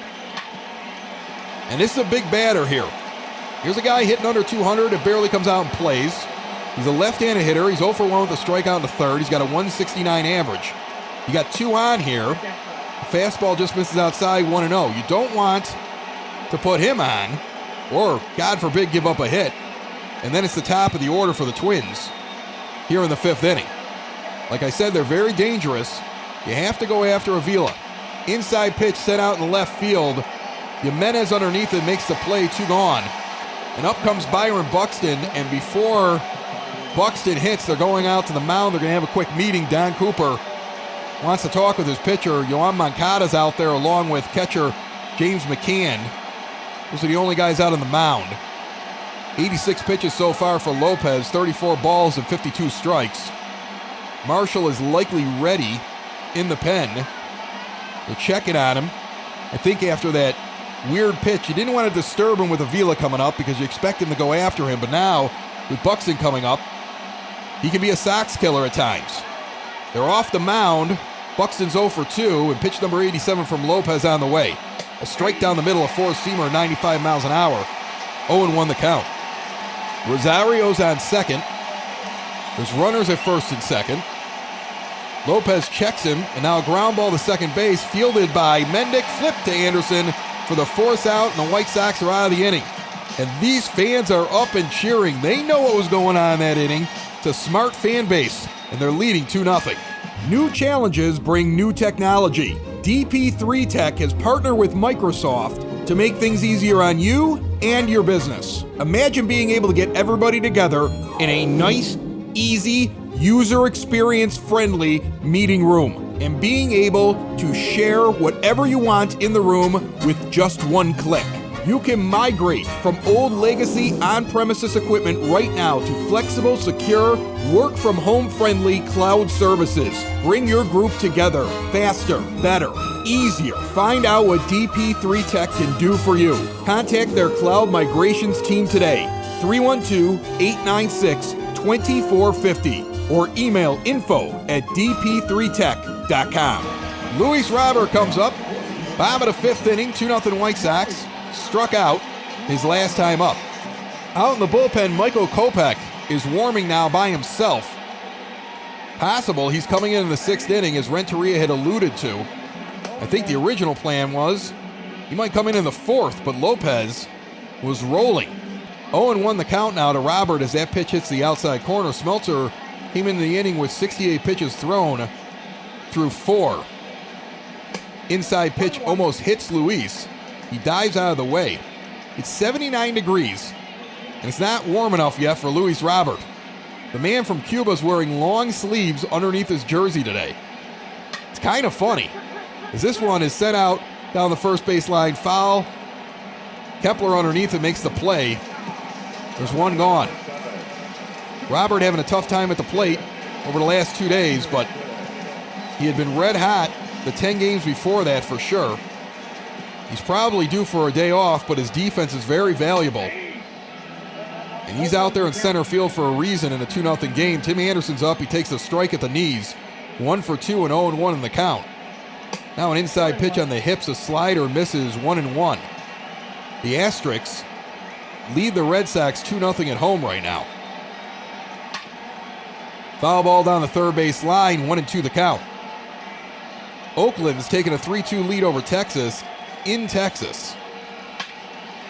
And this is a big batter here. Here's a guy hitting under 200. It barely comes out and plays. He's a left-handed hitter. He's 0 for 1 with a strikeout in the 3rd. He's got a 169 average. You got 2 on here. The fastball just misses outside, 1-0. You don't want to put him on, or, God forbid, give up a hit. And then it's the top of the order for the Twins here in the 5th inning. Like I said, they're very dangerous. You have to go after Avila. Inside pitch sent out in the left field. Jimenez underneath it makes the play, 2 gone. And up comes Byron Buxton, and before Buxton hits, they're going out to the mound. They're going to have a quick meeting. Don Cooper wants to talk with his pitcher. Yoan Moncada's out there along with catcher James McCann. Those are the only guys out on the mound. 86 pitches so far for Lopez, 34 balls and 52 strikes. Marshall is likely ready in the pen. They're checking on him. I think after that weird pitch, you didn't want to disturb him with Avila coming up because you expect him to go after him. But now, with Buxton coming up, he can be a Sox killer at times. They're off the mound. Buxton's 0 for 2, and pitch number 87 from Lopez on the way. A strike down the middle, a four-seamer, 95 miles an hour. 0-1 the count. Rosario's on second. There's runners at first and second. Lopez checks him, and now a ground ball to second base, fielded by Mendick, flipped to Anderson for the 4th out, and the White Sox are out of the inning. And these fans are up and cheering. They know what was going on in that inning. It's a smart fan base, and they're leading 2-0. New challenges bring new technology. DP3 Tech has partnered with Microsoft to make things easier on you and your business. Imagine being able to get everybody together in a nice, easy, user experience friendly meeting room and being able to share whatever you want in the room with just one click. You can migrate from old legacy on-premises equipment right now to flexible, secure, work-from-home friendly cloud services. Bring your group together faster, better, easier. Find out what DP3 Tech can do for you. Contact their cloud migrations team today, 312-896-2450, or email info@dp3tech.com. Luis Robert comes up, bottom of the 5th inning, 2-0 White Sox. Struck out his last time up. Out in the bullpen, Michael Kopech is warming now by himself. Possible he's coming in the 6th inning, as Renteria had alluded to. I think the original plan was he might come in the 4th, but Lopez was rolling. 0-1 the count now to Robert as that pitch hits the outside corner. Smeltzer came into the inning with 68 pitches thrown through 4. Inside pitch almost hits Luis. He dives out of the way. It's 79 degrees, and it's not warm enough yet for Luis Robert. The man from Cuba is wearing long sleeves underneath his jersey today. It's kind of funny, as this one is sent out down the first base line, foul. Kepler underneath it makes the play. There's one gone. Robert having a tough time at the plate over the last 2 days, but he had been red hot the 10 games before that for sure. He's probably due for a day off, but his defense is very valuable. And he's out there in center field for a reason in a 2-0 game. Tim Anderson's up. He takes a strike at the knees. 1 for 2 and 0-1 in the count. Now an inside pitch on the hips. A slider misses 1-1. The Asterix lead the Red Sox 2-0 at home right now. Foul ball down the third base line. 1-2 the count. Oakland's taken a 3-2 lead over Texas in Texas.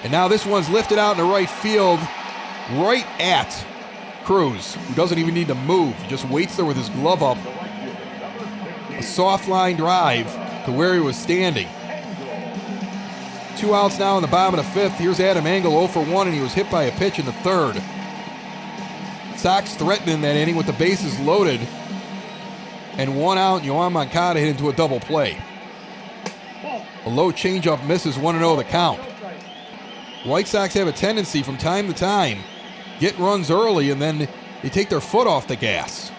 And now this one's lifted out in the right field, right at Cruz, who doesn't even need to move. He just waits there with his glove up. A soft line drive to where he was standing. 2 outs now in the bottom of the 5th. Here's Adam Engel 0 for 1, and he was hit by a pitch in the 3rd. Sox threatening that inning with the bases loaded. And 1 out, Yoan Moncada hit into a double play. A low changeup misses 1-0 the count. White Sox have a tendency from time to time get runs early and then they take their foot off the gas.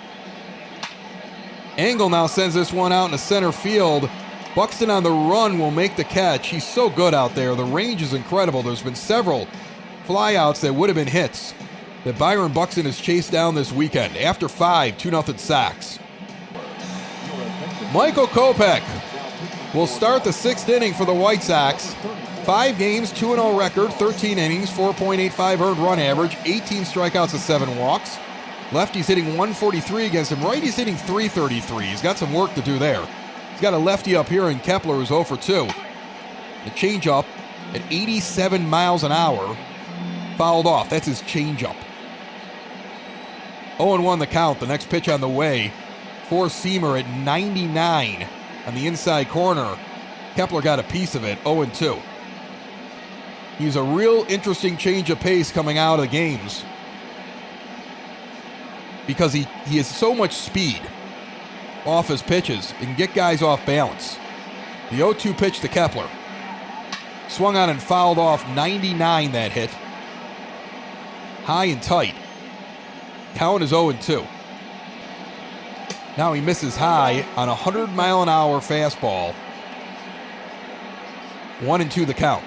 Engel now sends this one out into center field. Buxton on the run will make the catch. He's so good out there. The range is incredible. There's been several flyouts that would have been hits that Byron Buxton has chased down this weekend. After 5, 2-0 Sox. Michael Kopech will start the 6th inning for the White Sox. 5 games, 2-0 record, 13 innings, 4.85 earned run average, 18 strikeouts and 7 walks. Lefty's hitting 143 against him. Righty's hitting 333. He's got some work to do there. He's got a lefty up here in Kepler who's 0 for 2. The changeup at 87 miles an hour fouled off. That's his changeup. 0-1 the count. The next pitch on the way. 4-seamer at 99 on the inside corner. Kepler got a piece of it, 0-2. He's a real interesting change of pace coming out of the games because he has so much speed off his pitches and can get guys off balance. The 0-2 pitch to Kepler. Swung on and fouled off, 99 that hit. High and tight. Count is 0-2. Now he misses high on a 100-mile-an-hour fastball. 1-2 the count.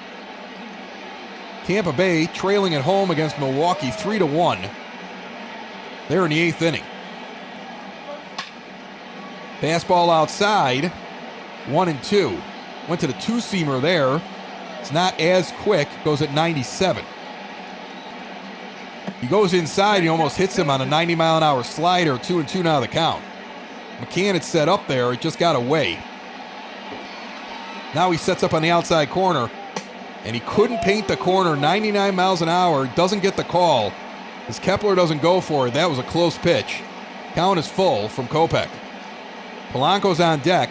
Tampa Bay trailing at home against Milwaukee 3-1. They're in the 8th inning. Fastball outside, 1-2. Went to the 2-seamer there. It's not as quick, goes at 97. He goes inside, he almost hits him on a 90-mile-an-hour slider, 2-2 now the count. McCann had set up there, it just got away. Now he sets up on the outside corner, and he couldn't paint the corner, 99 miles an hour, doesn't get the call. As Kepler doesn't go for it, that was a close pitch. Count is full from Kopech. Polanco's on deck.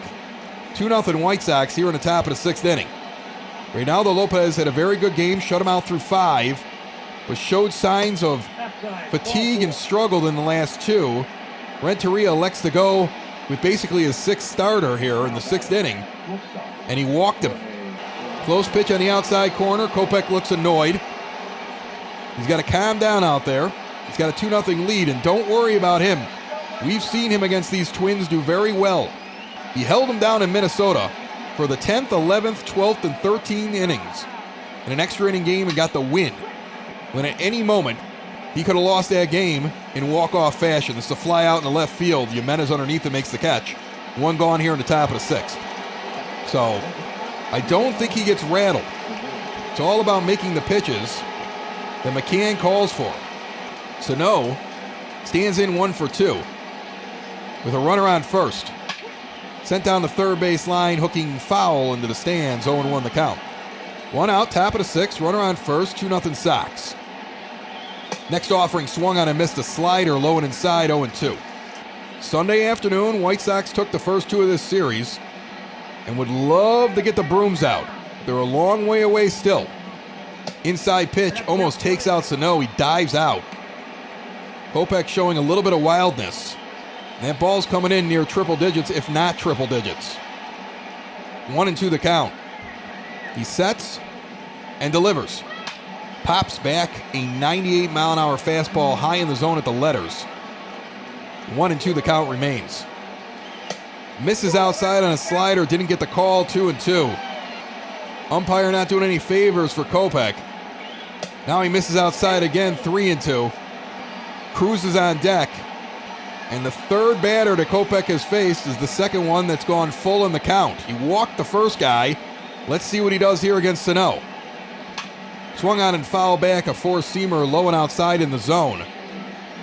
2-0 White Sox here in the top of the 6th inning. Reynaldo Lopez had a very good game, shut him out through 5, but showed signs of fatigue and struggled in the last 2. Renteria elects to go with basically his 6th starter here in the 6th inning, and he walked him. Close pitch on the outside corner. Kopech looks annoyed. He's got to calm down out there. He's got a 2-0 lead, and don't worry about him. We've seen him against these Twins do very well. He held them down in Minnesota for the 10th, 11th, 12th, and 13th innings in an extra inning game and got the win. When at any moment, he could have lost that game in walk-off fashion. It's a fly out in the left field. Jimenez underneath it makes the catch. 1 gone here in the top of the 6th. So, I don't think he gets rattled. It's all about making the pitches that McCann calls for. Sano stands in 1 for 2 with a runner on first. Sent down the third base line, hooking foul into the stands, 0-1 the count. 1 out, top of the 6th, runner on first, 2-0 Sox. Next offering swung on and missed a slider, low and inside, 0-2. Sunday afternoon, White Sox took the first two of this series and would love to get the brooms out. They're a long way away still. Inside pitch almost takes out Sano. He dives out. Kopech showing a little bit of wildness. And that ball's coming in near triple digits, if not triple digits. 1-2 the count. He sets and delivers. Pops back a 98-mile-an-hour fastball high in the zone at the letters. 1-2 the count remains. Misses outside on a slider, didn't get the call, 2-2. Umpire not doing any favors for Kopech. Now he misses outside again, 3-2. Cruz is on deck. And the third batter that Kopech has faced is the second one that's gone full in the count. He walked the first guy. Let's see what he does here against Sano. Swung on and fouled back, a four-seamer low and outside in the zone.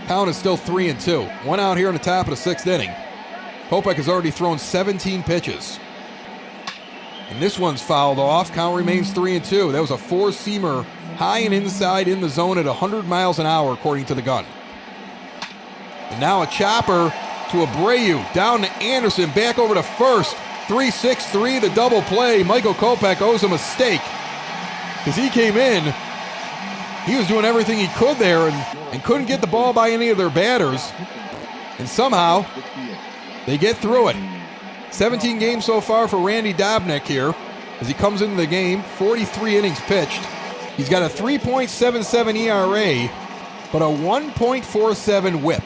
Count is still 3-2. One out here in the top of the sixth inning. Kopech has already thrown 17 pitches. And this one's fouled off. Count remains 3-2. That was a four-seamer high and inside in the zone at 100 miles an hour, according to the gun. And now a chopper to Abreu. Down to Anderson. Back over to first. 3-6-3, the double play. Michael Kopech owes him a steak. Because he came in, he was doing everything he could there and couldn't get the ball by any of their batters. And somehow, they get through it. 17 games so far for Randy Dobnak here as he comes into the game. 43 innings pitched. He's got a 3.77 ERA, but a 1.47 whip.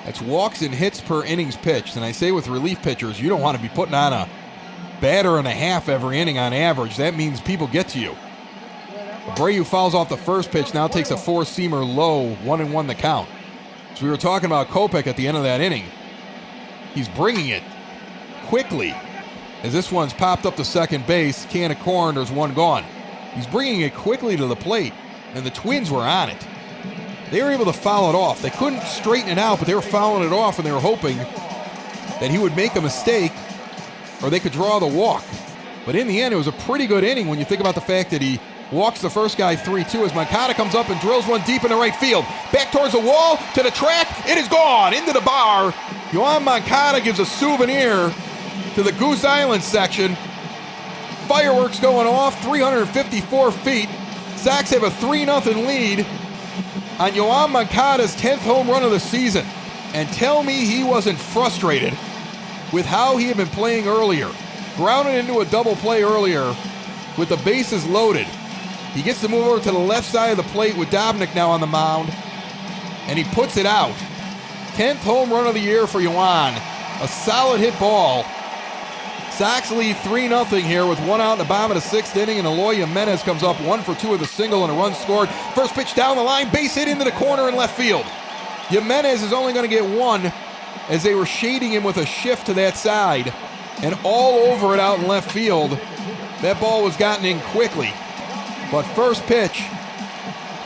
That's walks and hits per innings pitched. And I say with relief pitchers, you don't want to be putting on a batter and a half every inning on average. That means people get to you. Abreu fouls off the first pitch, now takes a four-seamer low, 1-1 the count. So we were talking about Kopech at the end of that inning. He's bringing it quickly as this one's popped up to second base. Can of corn, there's one gone. He's bringing it quickly to the plate, and the Twins were on it. They were able to foul it off. They couldn't straighten it out, but they were fouling it off, and they were hoping that he would make a mistake or they could draw the walk. But in the end, it was a pretty good inning when you think about the fact that he walks the first guy 3-2 as Moncada comes up and drills one deep into right field. Back towards the wall, to the track, it is gone, into the bar. Yoan Moncada gives a souvenir to the Goose Island section. Fireworks going off, 354 feet. Sox have a 3-0 lead on Yoan Moncada's 10th home run of the season. And tell me he wasn't frustrated with how he had been playing earlier. Grounded into a double play earlier with the bases loaded. He gets to move over to the left side of the plate with Dobnak now on the mound, and he puts it out. 10th home run of the year for Yoan. A solid hit ball. Sox lead 3-0 here with one out in the bottom of the sixth inning, and Eloy Jimenez comes up 1 for 2 with a single and a run scored. First pitch down the line, base hit into the corner in left field. Jimenez is only going to get one as they were shading him with a shift to that side, and all over it out in left field. That ball was gotten in quickly. But first pitch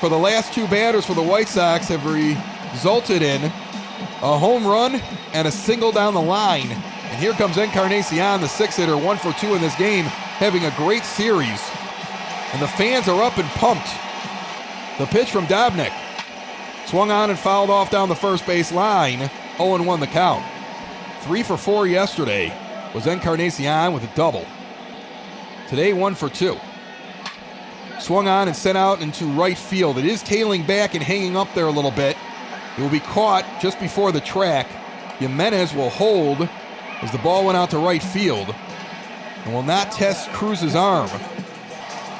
for the last two batters for the White Sox have resulted in a home run and a single down the line. And here comes Encarnacion, the sixth hitter, 1 for 2 in this game, having a great series. And the fans are up and pumped. The pitch from Dobnak. Swung on and fouled off down the first base line. 0-1 the count. 3 for 4 yesterday was Encarnacion with a double. Today, 1 for 2. Swung on and sent out into right field. It is tailing back and hanging up there a little bit. It will be caught just before the track. Jimenez will hold as the ball went out to right field and will not test Cruz's arm.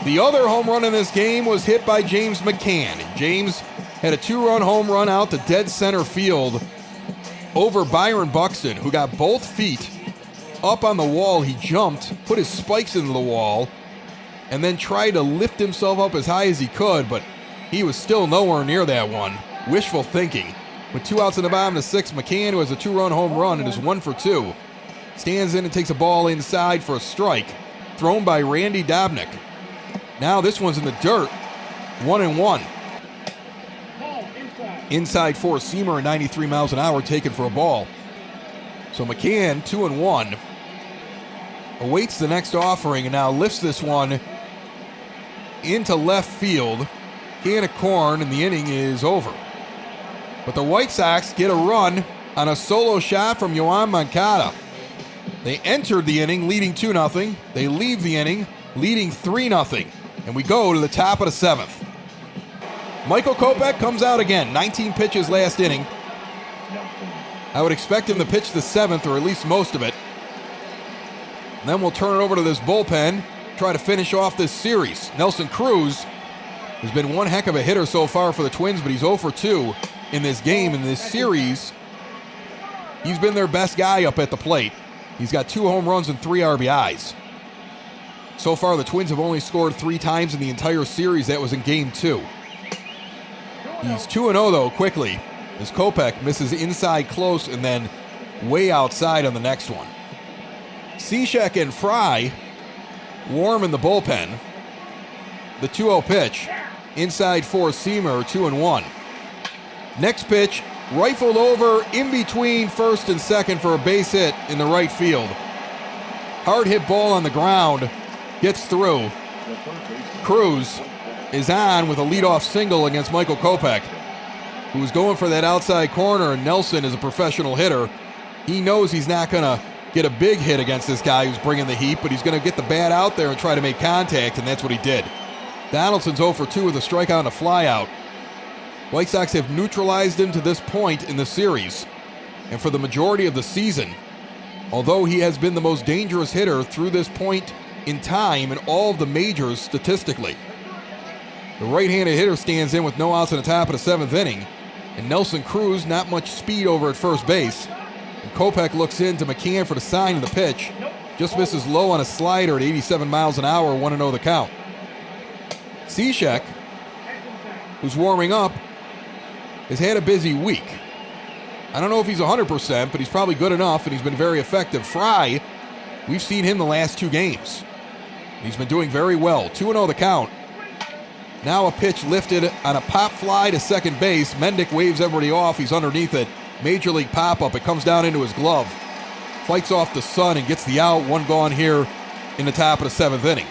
The other home run in this game was hit by James McCann. James had a 2-run home run out to dead center field over Byron Buxton, who got both feet up on the wall. He jumped, put his spikes into the wall, and then tried to lift himself up as high as he could, but he was still nowhere near that one. Wishful thinking. With 2 outs in the bottom of the sixth, McCann, who has a 2-run home run and is 1 for 2, stands in and takes a ball inside for a strike, thrown by Randy Dobnak. Now this one's in the dirt, 1-1. Inside four-seamer, 93 miles an hour, taken for a ball. So McCann, 2-1, awaits the next offering and now lifts this one into left field. Can of corn, and the inning is over. But the White Sox get a run on a solo shot from Yoan Moncada. They entered the inning leading 2-0. They leave the inning leading 3-0. And we go to the top of the 7th. Michael Kopech comes out again. 19 pitches last inning. I would expect him to pitch the 7th, or at least most of it. And then we'll turn it over to this bullpen, try to finish off this series. Nelson Cruz has been one heck of a hitter so far for the Twins, but he's 0 for 2 in this game, in this series. He's been their best guy up at the plate. He's got 2 home runs and 3 RBIs. So far, the Twins have only scored 3 times in the entire series. That was in Game 2. He's 2-0, though, quickly, as Kopech misses inside close and then way outside on the next one. Cishek and Fry warm in the bullpen. The 2-0 pitch, inside 4-seamer, 2-1. Next pitch, rifled over in between first and second for a base hit in the right field. Hard hit ball on the ground, gets through. Cruz is on with a leadoff single against Michael Kopech, who was going for that outside corner, and Nelson is a professional hitter. He knows he's not going to get a big hit against this guy who's bringing the heat, but he's going to get the bat out there and try to make contact, and that's what he did. Donaldson's 0 for 2 with a strikeout and a flyout. White Sox have neutralized him to this point in the series, and for the majority of the season, although he has been the most dangerous hitter through this point in time in all of the majors statistically. The right-handed hitter stands in with no outs in the top of the 7th inning, and Nelson Cruz, not much speed over at first base. And Kopech looks in to McCann for the sign of the pitch. Just misses low on a slider at 87 miles an hour, 1-0 the count. Cishek, who's warming up, has had a busy week. I don't know if he's 100%, but he's probably good enough, and he's been very effective. Fry, we've seen him the last 2 games. He's been doing very well. 2-0 the count. Now a pitch lifted on a pop fly to second base. Mendick waves everybody off. He's underneath it. Major league pop-up. It comes down into his glove. Fights off the sun and gets the out. 1 gone here in the top of the 7th inning.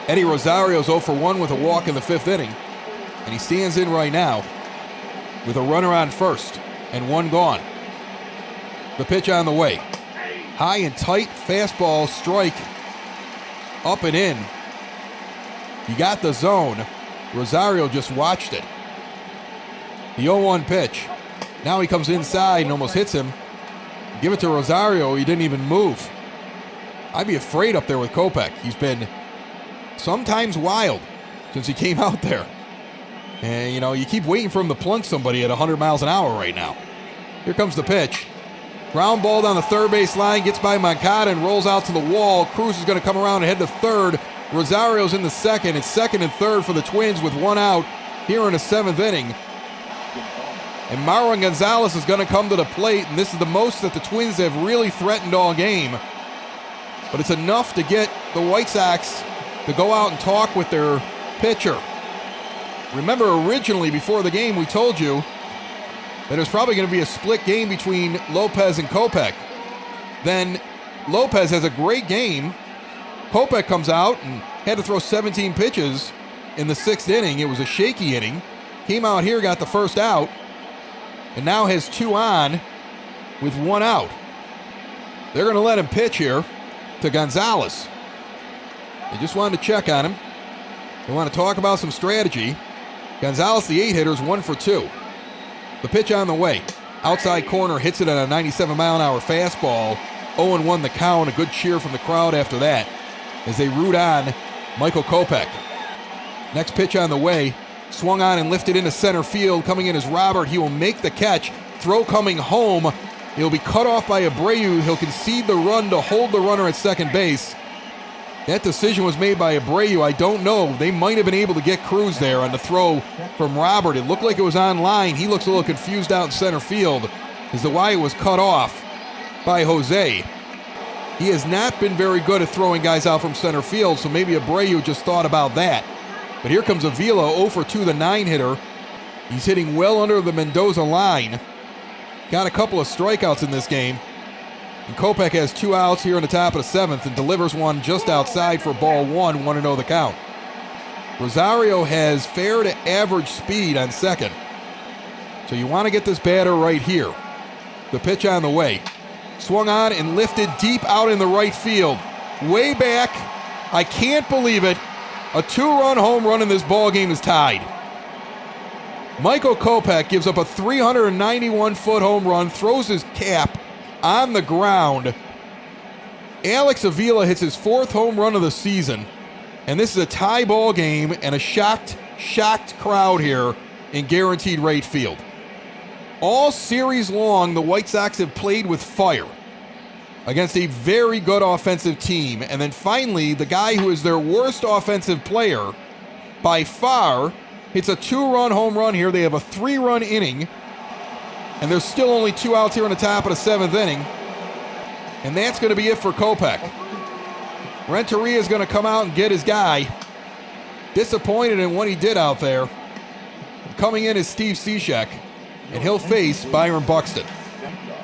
Eddie Rosario's 0 for 1 with a walk in the 5th inning. And he stands in right now with a runner on first and 1 gone. The pitch on the way. High and tight fastball strike. Up and in. He got the zone. Rosario just watched it. The 0-1 pitch. Now he comes inside and almost hits him. Give it to Rosario. He didn't even move. I'd be afraid up there with Kopech. He's been sometimes wild since he came out there. And, you keep waiting for him to plunk somebody at 100 miles an hour right now. Here comes the pitch. Ground ball down the third base line. Gets by Moncada and rolls out to the wall. Cruz is going to come around and head to third. Rosario's in the second. It's second and third for the Twins with 1 out here in the 7th inning. And Marwin Gonzalez is going to come to the plate, and this is the most that the Twins have really threatened all game. But it's enough to get the White Sox to go out and talk with their pitcher. Remember, originally before the game, we told you that it was probably going to be a split game between Lopez and Kopech. Then Lopez has a great game. Kopech comes out and had to throw 17 pitches in the 6th inning. It was a shaky inning. Came out here, got the first out, and now has 2 on with 1 out. They're going to let him pitch here to Gonzalez. They just wanted to check on him. They want to talk about some strategy. Gonzalez, the 8-hitter, is 1 for 2. The pitch on the way. Outside corner, hits it on a 97-mile-an-hour fastball. 0-1 the count. A good cheer from the crowd after that as they root on Michael Kopech. Next pitch on the way. Swung on and lifted into center field. Coming in is Robert. He will make the catch. Throw coming home. He'll be cut off by Abreu. He'll concede the run to hold the runner at second base. That decision was made by Abreu. I don't know. They might have been able to get Cruz there on the throw from Robert. It looked like it was on line. He looks a little confused out in center field as the wire was cut off by Jose. He has not been very good at throwing guys out from center field, so maybe Abreu just thought about that. But here comes Avila, 0 for 2, the 9-hitter. He's hitting well under the Mendoza line. Got a couple of strikeouts in this game. And Kopech has 2 outs here in the top of the 7th and delivers one just outside for ball 1, 1-0 the count. Rosario has fair to average speed on second. So you want to get this batter right here. The pitch on the way. Swung on and lifted deep out in the right field. Way back. I can't believe it. A 2-run home run in this ball game is tied. Michael Kopech gives up a 391-foot home run, throws his cap on the ground. Alex Avila hits his 4th home run of the season. And this is a tie ball game and a shocked crowd here in Guaranteed Rate Field. All series long, the White Sox have played with fire against a very good offensive team. And then finally, the guy who is their worst offensive player by far hits a 2-run home run here. They have a 3-run inning. And there's still only 2 outs here in the top of the 7th inning. And that's going to be it for Kopech. Renteria is going to come out and get his guy. Disappointed in what he did out there. Coming in is Steve Cishek. And he'll face Byron Buxton.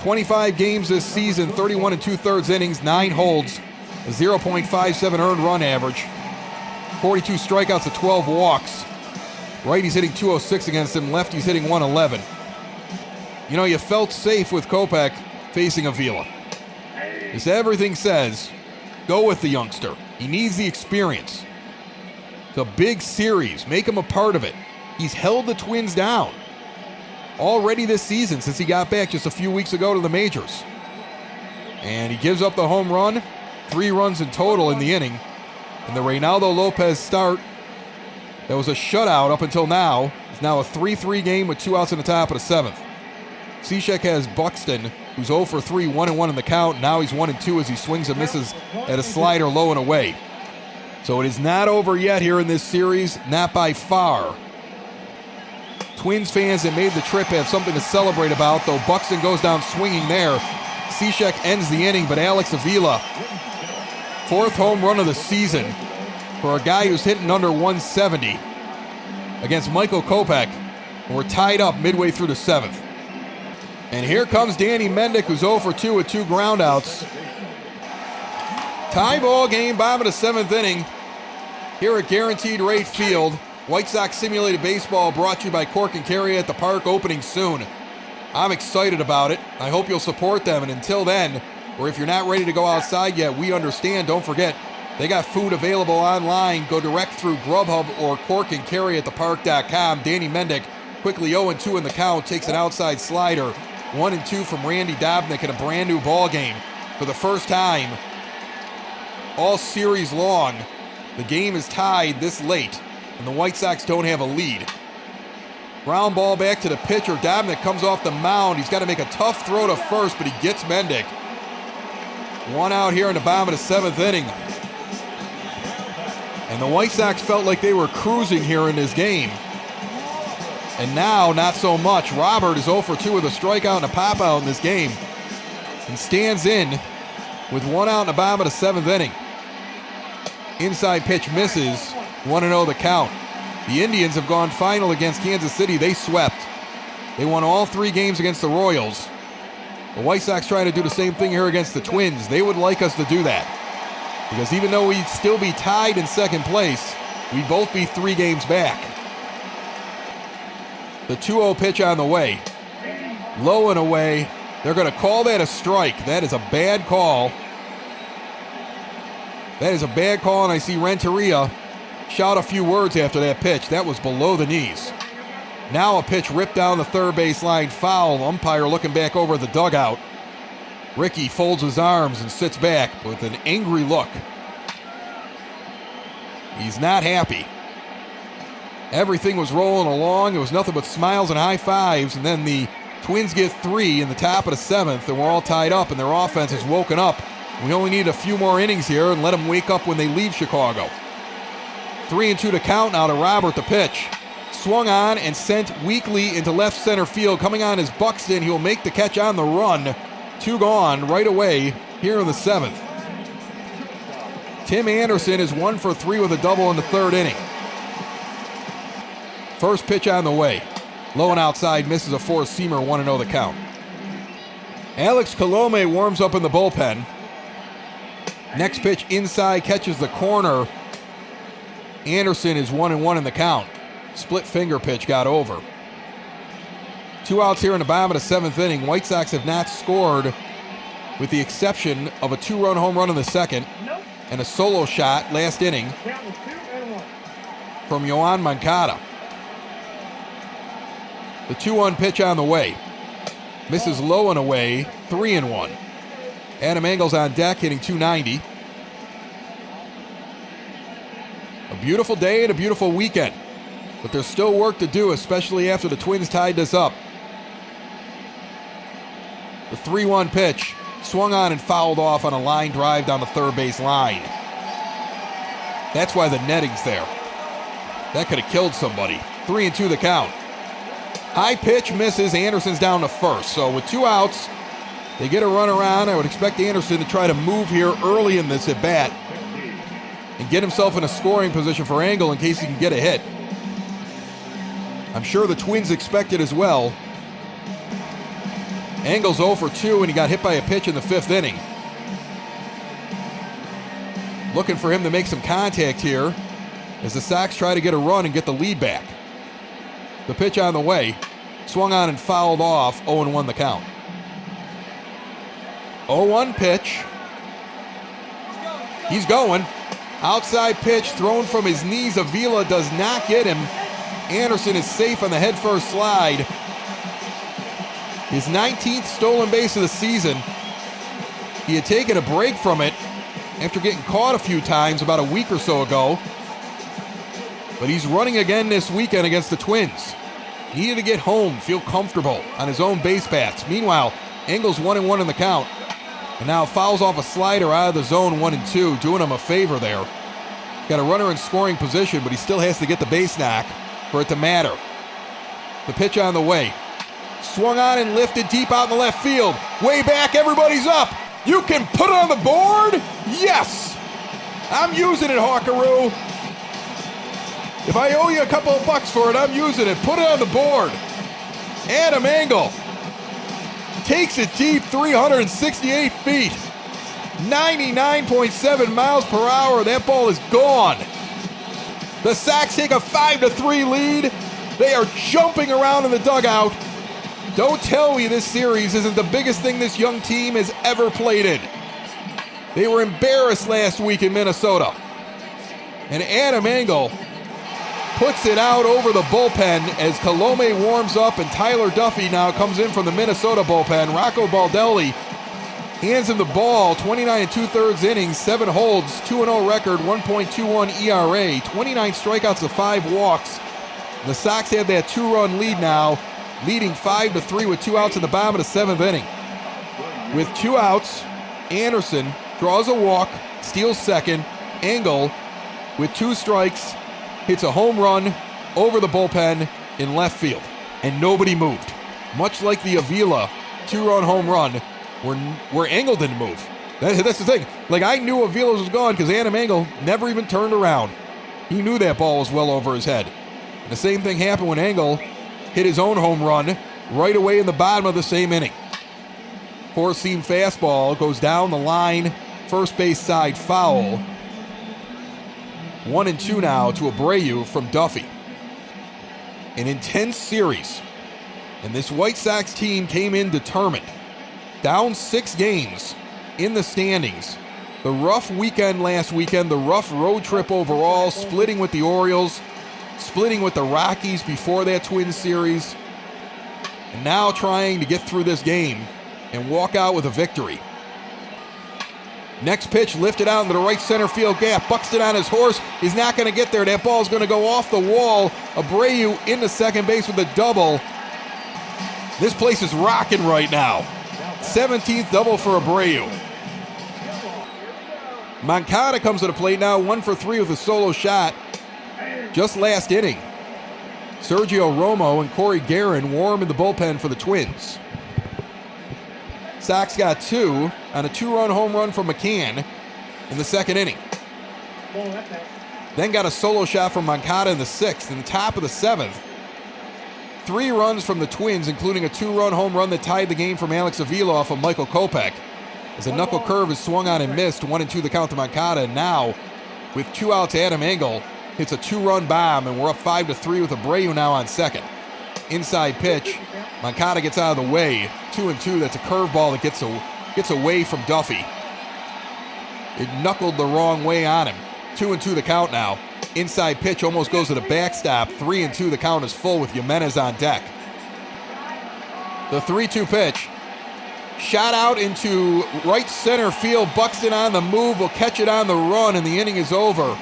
25 games this season, 31 2/3 innings, 9 holds, a 0.57 earned run average, 42 strikeouts to 12 walks. Righty's hitting 206 against him, lefty's hitting 111. You know, you felt safe with Kopech facing Avila. As everything says, go with the youngster. He needs the experience. It's a big series. Make him a part of it. He's held the Twins down already this season since he got back just a few weeks ago to the majors. And he gives up the home run, 3 runs in total in the inning. And the Reynaldo Lopez start, that was a shutout up until now, is now a 3-3 game with 2 outs in the top of the 7th. Cishek has Buxton, who's 0 for 3, 1-1 in the count. Now he's 1-2 as he swings and misses at a slider low and away. So it is not over yet here in this series, not by far. Twins fans that made the trip have something to celebrate about, though Buxton goes down swinging there. Cishek ends the inning, but Alex Avila, 4th home run of the season for a guy who's hitting under 170 against Michael Kopech. And we're tied up midway through the 7th. And here comes Danny Mendick, who's 0 for 2 with 2 groundouts. Tie ball game, bottom of the 7th inning here at Guaranteed Rate Field. White Sox Simulated Baseball brought to you by Cork and Carry at the Park, opening soon. I'm excited about it. I hope you'll support them. And until then, or if you're not ready to go outside yet, we understand. Don't forget, they got food available online. Go direct through Grubhub or Cork and Carry at thepark.com. Danny Mendick, quickly 0-2 in the count, takes an outside slider. 1-2 from Randy Dobnak in a brand new ball game. For the first time all series long, the game is tied this late, and the White Sox don't have a lead. Ground ball back to the pitcher. Dobnak comes off the mound. He's got to make a tough throw to first, but he gets Mendick. 1 out here in the bottom of the 7th inning. And the White Sox felt like they were cruising here in this game. And now, not so much. Robert is 0 for 2 with a strikeout and a pop-out in this game. And stands in with 1 out in the bottom of the 7th inning. Inside pitch misses. 1-0 the count. The Indians have gone final against Kansas City. They swept. They won all 3 games against the Royals. The White Sox trying to do the same thing here against the Twins. They would like us to do that. Because even though we'd still be tied in 2nd place, we'd both be 3 games back. The 2-0 pitch on the way. Low and away. They're going to call that a strike. That is a bad call. That is a bad call, and I see Renteria shout a few words after that pitch. That was below the knees. Now a pitch ripped down the 3rd baseline, foul. Umpire looking back over the dugout. Ricky folds his arms and sits back with an angry look. He's not happy. Everything was rolling along. It was nothing but smiles and high fives, and then the Twins get 3 in the top of the 7th, and we're all tied up, and their offense has woken up. We only need a few more innings here and let them wake up when they leave Chicago. 3-2 to count now to Robert, the pitch. Swung on and sent weakly into left center field. Coming on is Buxton. He'll make the catch on the run. 2 gone right away here in the 7th. Tim Anderson is 1 for 3 with a double in the 3rd inning. First pitch on the way. Low and outside, misses a 4-seamer, 1-0 the count. Alex Colome warms up in the bullpen. Next pitch inside, catches the corner. Anderson is 1-1 in the count. Split finger pitch got over. 2 outs here in the bottom of the 7th inning. White Sox have not scored with the exception of a 2-run home run in the 2nd and a solo shot last inning from Yoan Moncada. The 2-1 pitch on the way. Misses low and away, 3-1. Adam Engel's on deck, hitting .290. A beautiful day and a beautiful weekend, but there's still work to do, especially after the Twins tied this up. The 3-1 pitch swung on and fouled off on a line drive down the third base line. That's why the netting's there. That could have killed somebody. 3-2 the count. High pitch misses. Anderson's down to first. So with 2 outs, they get a run around. I would expect Anderson to try to move here early in this at bat and get himself in a scoring position for Engel in case he can get a hit. I'm sure the Twins expect it as well. Engel's 0 for 2, and he got hit by a pitch in the 5th inning. Looking for him to make some contact here as the Sox try to get a run and get the lead back. The pitch on the way, swung on and fouled off, 0-1 the count. 0-1 pitch. He's going. Outside pitch thrown from his knees. Avila does not get him. Anderson is safe on the headfirst slide. His 19th stolen base of the season. He had taken a break from it after getting caught a few times about a week or so ago. But he's running again this weekend against the Twins. Needed to get home, feel comfortable on his own base paths. Meanwhile, Engel's 1-1 in the count. And now fouls off a slider out of the zone 1-2, doing him a favor there. Got a runner in scoring position, but he still has to get the base knock for it to matter. The pitch on the way. Swung on and lifted deep out in the left field. Way back, everybody's up. You can put it on the board? Yes! I'm using it, Hawkaroo. If I owe you a couple of bucks for it, I'm using it. Put it on the board. Adam Engel takes it deep, 368 feet. 99.7 miles per hour. That ball is gone. The Sox take a 5-3 lead. They are jumping around in the dugout. Don't tell me this series isn't the biggest thing this young team has ever played in. They were embarrassed last week in Minnesota. And Adam Engel puts it out over the bullpen as Colome warms up and Tyler Duffy now comes in from the Minnesota bullpen. Rocco Baldelli hands him the ball, 29 2/3 innings, 7 holds, 2-0 record, 1.21 ERA, 29 strikeouts to 5 walks. The Sox have that 2-run lead now, leading 5-3 with 2 outs in the bottom of the 7th inning. With 2 outs, Anderson draws a walk, steals second. Engel, with 2 strikes, hits a home run over the bullpen in left field. And nobody moved. Much like the Avila 2-run home run where Engel didn't move. That's the thing. Like, I knew Avila was gone because Adam Engel never even turned around. He knew that ball was well over his head. And the same thing happened when Engel hit his own home run right away in the bottom of the same inning. Four-seam fastball goes down the line, first base side foul. 1-2 now to Abreu from Duffy. An intense series, and this White Sox team came in determined. Down 6 games in the standings. The rough weekend last weekend, the rough road trip overall, splitting with the Orioles, splitting with the Rockies before that Twins series, and now trying to get through this game and walk out with a victory. Next pitch lifted out into the right center field gap. Buxton on his horse. He's not going to get there. That ball's going to go off the wall. Abreu into second base with a double. This place is rocking right now. 17th double for Abreu. Moncada comes to the plate now, 1 for 3 with a solo shot. Just last inning, Sergio Romo and Corey Guerin warm in the bullpen for the Twins. Sox got 2 on a 2-run home run from McCann in the 2nd inning. Then got a solo shot from Moncada in the 6th. In the top of the 7th, 3 runs from the Twins, including a 2-run home run that tied the game from Alex Avila off of Michael Kopech. As a knuckle curve is swung on and missed, 1-2 the count to Moncada. And now, with 2 outs, Adam Engel hits a 2-run bomb, and we're up 5-3 with Abreu now on second. Inside pitch Moncada gets out of the way. 2-2. That's a curveball that gets away from Duffy. It knuckled the wrong way on him. 2-2 the count now. Inside pitch almost goes to the backstop. 3-2 the count is full with Jimenez on deck. The 3-2 pitch. Shot out into right center field. Buxton on the move. Will catch it on the run, and the inning is over.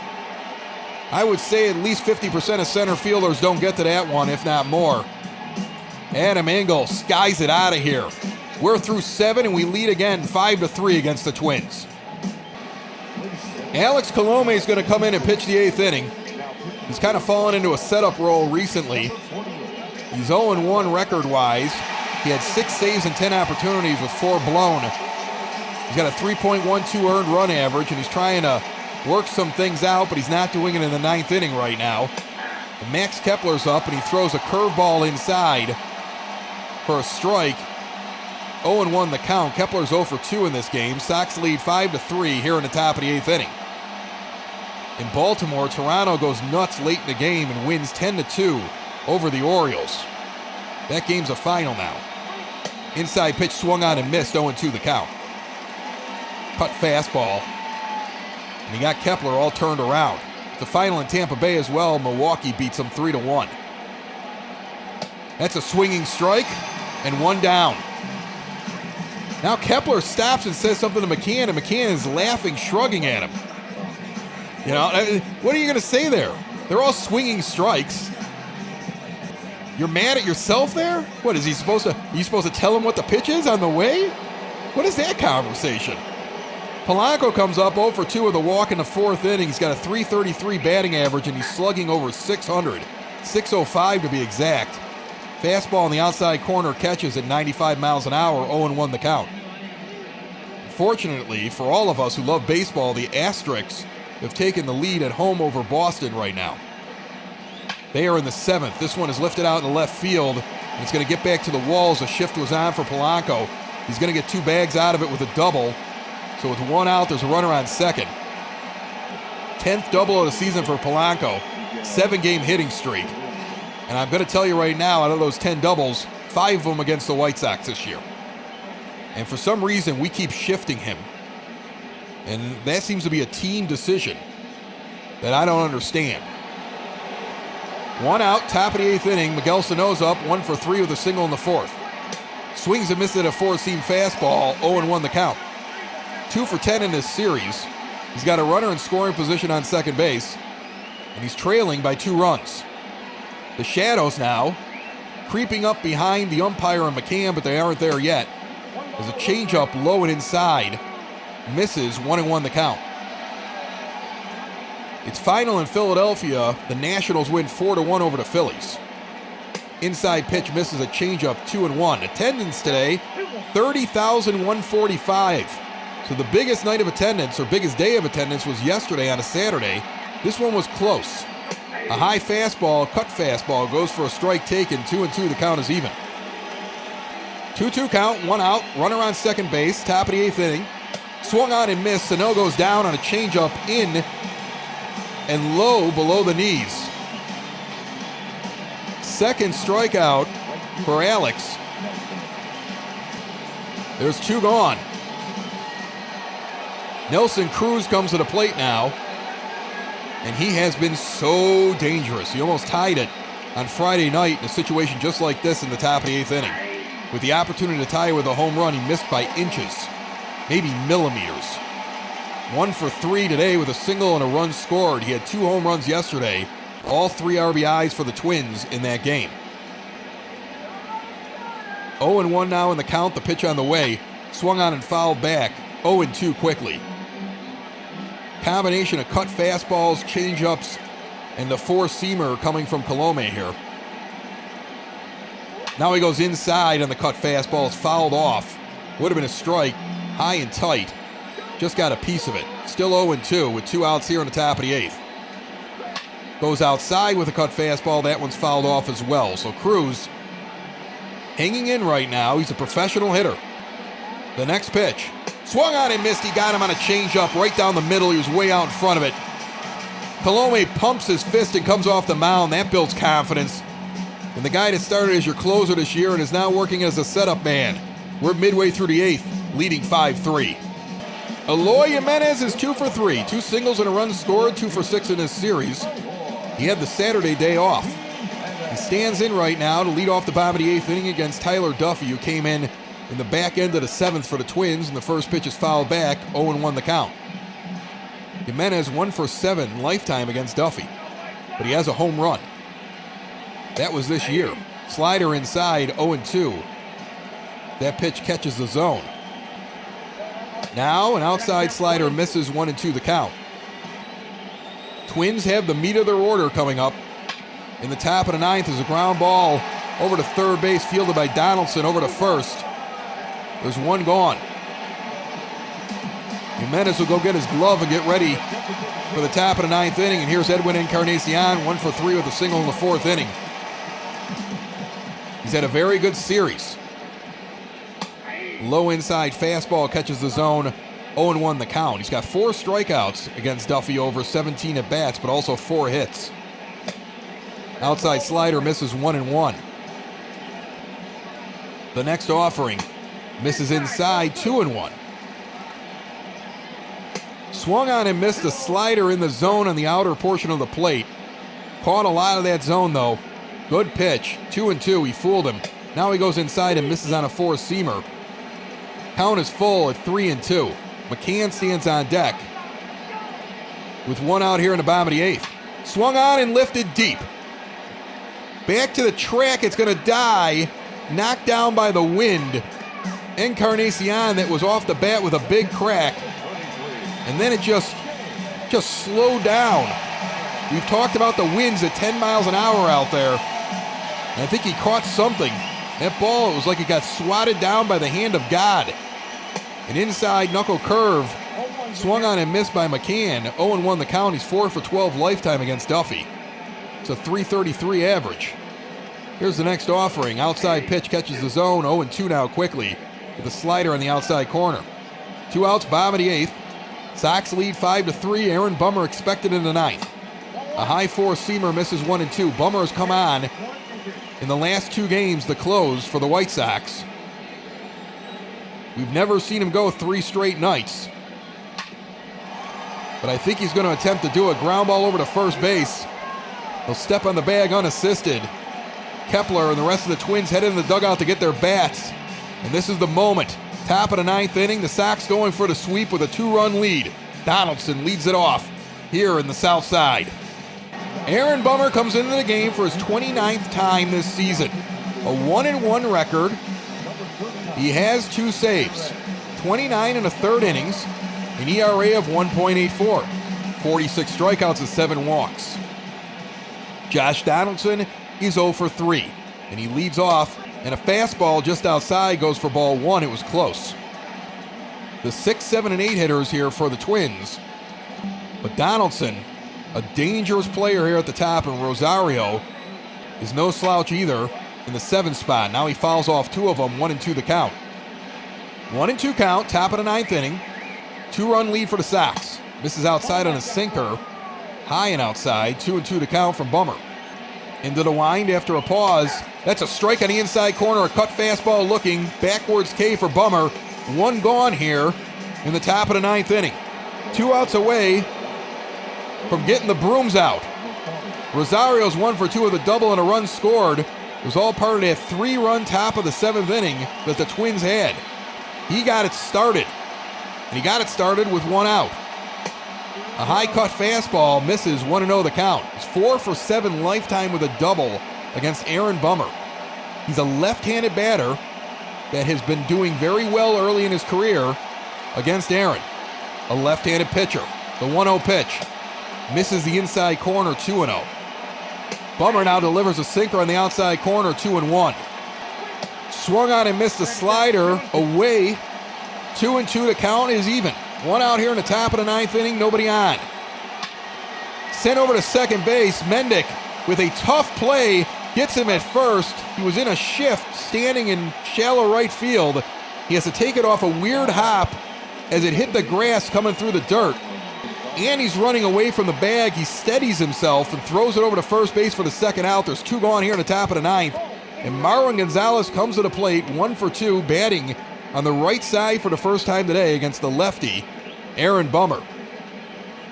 I would say at least 50% of center fielders don't get to that one, if not more. Adam Engel skies it out of here. We're through 7, and we lead again 5-3 against the Twins. Alex Colome is going to come in and pitch the 8th inning. He's kind of fallen into a setup role recently. He's 0-1 record-wise. He had 6 saves and 10 opportunities with 4 blown. He's got a 3.12 earned run average, and he's trying to work some things out, but he's not doing it in the 9th inning right now. And Max Kepler's up, and he throws a curveball inside for a strike. 0-1 the count. Kepler's 0 for 2 in this game. Sox lead 5-3 here in the top of the 8th inning. In Baltimore, Toronto goes nuts late in the game and wins 10-2 over the Orioles. That game's a final now. Inside pitch swung on and missed, 0-2 the count. Cut fastball. And he got Kepler all turned around. The final in Tampa Bay as well. Milwaukee beats them 3-1. That's a swinging strike and 1 down. Now Kepler stops and says something to McCann, and McCann is laughing, shrugging at him. You know, what are you going to say there? They're all swinging strikes. You're mad at yourself there? What, is he supposed to, are you supposed to tell him what the pitch is on the way? What is that conversation? Polanco comes up 0 for 2 with a walk in the 4th inning. He's got a .333 batting average, and he's slugging over 600. 605 to be exact. Fastball in the outside corner catches at 95 miles an hour, 0-1 the count. Fortunately, for all of us who love baseball, the Asterix have taken the lead at home over Boston right now. They are in the 7th. This one is lifted out in the left field, and it's going to get back to the walls. A shift was on for Polanco. He's going to get 2 bags out of it with a double. So with 1 out, there's a runner on second. 10th double of the season for Polanco. 7-game hitting streak. And I'm going to tell you right now, out of those 10 doubles, 5 of them against the White Sox this year. And for some reason, we keep shifting him. And that seems to be a team decision that I don't understand. 1 out, top of the 8th inning. Miguel Sano's up, 1 for 3 with a single in the 4th. Swings and misses at a 4-seam fastball, 0-1 the count. 2 for 10 in this series. He's got a runner in scoring position on second base, and he's trailing by 2 runs. The shadows now creeping up behind the umpire and McCann, but they aren't there yet. There's a changeup low and inside. Misses, 1-1 the count. It's final in Philadelphia. The Nationals win 4-1 over the Phillies. Inside pitch misses a changeup, 2-1. Attendance today, 30,145. So the biggest night of attendance, or biggest day of attendance, was yesterday on a Saturday. This one was close. A high fastball, cut fastball, goes for a strike taken. 2-2, the count is even. 2-2 count, 1 out, runner on second base, top of the 8th inning. Swung on and missed. Sano goes down on a changeup in and low below the knees. Second strikeout for Alex. There's 2 gone. Nelson Cruz comes to the plate now, and he has been so dangerous. He almost tied it on Friday night in a situation just like this in the top of the 8th inning. With the opportunity to tie it with a home run, he missed by inches, maybe millimeters. 1 for 3 today with a single and a run scored. He had 2 home runs yesterday, all 3 RBIs for the Twins in that game. 0-1 now in the count, the pitch on the way. Swung on and fouled back. 0-2 quickly. Combination of cut fastballs, changeups, and the 4-seamer coming from Colome here. Now he goes inside on the cut fastball. It's fouled off. Would have been a strike, high and tight. Just got a piece of it. Still 0-2 with 2 outs here in the top of the 8th. Goes outside with a cut fastball. That one's fouled off as well. So Cruz hanging in right now. He's a professional hitter. The next pitch. Swung on and missed. He got him on a changeup right down the middle. He was way out in front of it. Colome pumps his fist and comes off the mound. That builds confidence. and the guy that started as your closer this year and is now working as a setup man. We're midway through the 8th, leading 5-3. Eloy Jimenez is 2 for 3. 2 singles and a run scored, 2 for 6 in this series. He had the Saturday day off. He stands in right now to lead off the bottom of the 8th inning against Tyler Duffy, who came in the back end of the 7th for the Twins, and the first pitch is fouled back, 0-1 the count. Jimenez 1 for 7 lifetime against Duffy, but he has a home run. That was this year. Slider inside, 0-2. That pitch catches the zone. Now an outside slider misses, 1-2 the count. Twins have the meat of their order coming up. In the top of the 9th is a ground ball over to third base, fielded by Donaldson over to first. There's one gone. Jimenez will go get his glove and get ready for the top of the 9th inning. And here's Edwin Encarnacion, 1 for 3 with a single in the 4th inning. He's had a very good series. Low inside fastball catches the zone, 0-1 the count. He's got 4 strikeouts against Duffy over 17 at-bats, but also 4 hits. Outside slider misses, 1-1. The next offering misses inside, 2-1. Swung on and missed a slider in the zone on the outer portion of the plate. Caught a lot of that zone though. Good pitch, 2-2. He fooled him. Now he goes inside and misses on a 4-seamer. Count is full at 3-2. McCann stands on deck with 1 out here in the bottom of the 8th. Swung on and lifted deep. Back to the track, it's going to die. Knocked down by the wind. Encarnacion that was off the bat with a big crack. And then it just slowed down. We've talked about the winds at 10 miles an hour out there. And I think he caught something. That ball, it was like it got swatted down by the hand of God. An inside knuckle curve swung on and missed by McCann. 0-1 the count. He's 4 for 12 lifetime against Duffy. It's a .333 average. Here's the next offering. Outside pitch catches the zone. 0-2 now quickly with a slider on the outside corner. 2 outs, bottom of the 8th. Sox lead 5-3. Aaron Bummer expected in the 9th. A high 4-seamer misses, 1-2. Bummer has come on in the last 2 games to close for the White Sox. We've never seen him go 3 straight nights. But I think he's going to attempt to do a ground ball over to first base. He'll step on the bag unassisted. Kepler and the rest of the Twins head in the dugout to get their bats. And this is the moment. Top of the 9th inning, the Sox going for the sweep with a 2-run lead. Donaldson leads it off here in the South Side. Aaron Bummer comes into the game for his 29th time this season. A 1-1 record. He has 2 saves, 29 and a third innings, an ERA of 1.84, 46 strikeouts and 7 walks. Josh Donaldson is 0 for 3, and he leads off, and a fastball just outside goes for ball 1. It was close. The 6, 7, and 8 hitters here for the Twins. But Donaldson, a dangerous player here at the top, and Rosario is no slouch either in the 7th spot. Now he fouls off 2 of them, 1-2 the count. 1-2 count, top of the 9th inning. 2-run lead for the Sox. Misses outside on a sinker. High and outside, 2-2 to count from Bummer. Into the wind after a pause. That's a strike on the inside corner, a cut fastball looking. Backwards K for Bummer. 1 gone here in the top of the 9th inning. 2 outs away from getting the brooms out. Rosario's 1 for 2 with a double and a run scored. It was all part of that 3-run top of the 7th inning that the Twins had. He got it started, and he got it started with 1 out. A high cut fastball misses, 1-0 the count. He's 4 for 7 lifetime with a double against Aaron Bummer. He's a left-handed batter that has been doing very well early in his career against Aaron. A left-handed pitcher. The 1-0 pitch misses the inside corner, 2-0. Bummer now delivers a sinker on the outside corner, 2-1. Swung on and missed a slider away. 2-2 to count is even. 1 out here in the top of the 9th inning, nobody on. Sent over to second base, Mendick with a tough play, gets him at first. He was in a shift, standing in shallow right field. He has to take it off a weird hop as it hit the grass coming through the dirt. and he's running away from the bag. He steadies himself and throws it over to first base for the second out. There's 2 gone here in the top of the 9th. And Marwin Gonzalez comes to the plate, 1 for 2, batting on the right side for the first time today against the lefty, Aaron Bummer.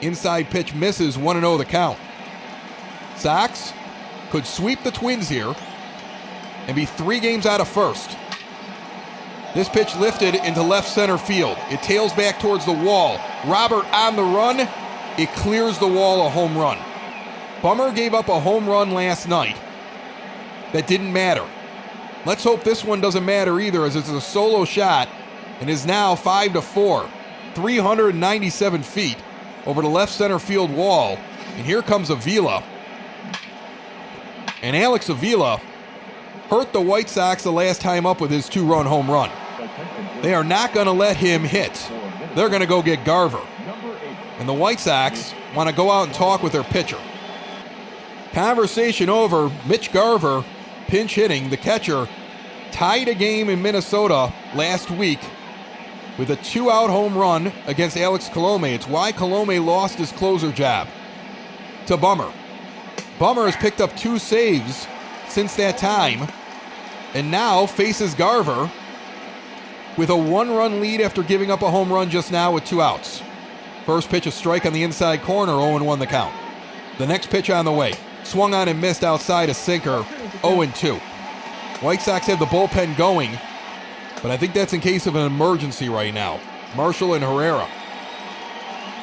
Inside pitch misses, 1-0 the count. Sox could sweep the Twins here and be 3 games out of first. This pitch lifted into left center field. It tails back towards the wall. Robert on the run. It clears the wall, a home run. Bummer gave up a home run last night. That didn't matter. Let's hope this one doesn't matter either, as it's a solo shot and is now 5-4, 397 feet over the left center field wall. And here comes Avila. And Alex Avila hurt the White Sox the last time up with his 2-run home run. They are not going to let him hit. They're going to go get Garver. And the White Sox want to go out and talk with their pitcher. Conversation over. Mitch Garver, pinch hitting, the catcher, tied a game in Minnesota last week with a 2-out home run against Alex Colome. It's why Colome lost his closer job to Bummer. Bummer has picked up 2 saves since that time and now faces Garver with a 1-run lead after giving up a home run just now with 2 outs. First pitch, a strike on the inside corner, 0-1 the count. The next pitch on the way. Swung on and missed outside, a sinker, 0-2. White Sox have the bullpen going, but I think that's in case of an emergency right now. Marshall and Herrera.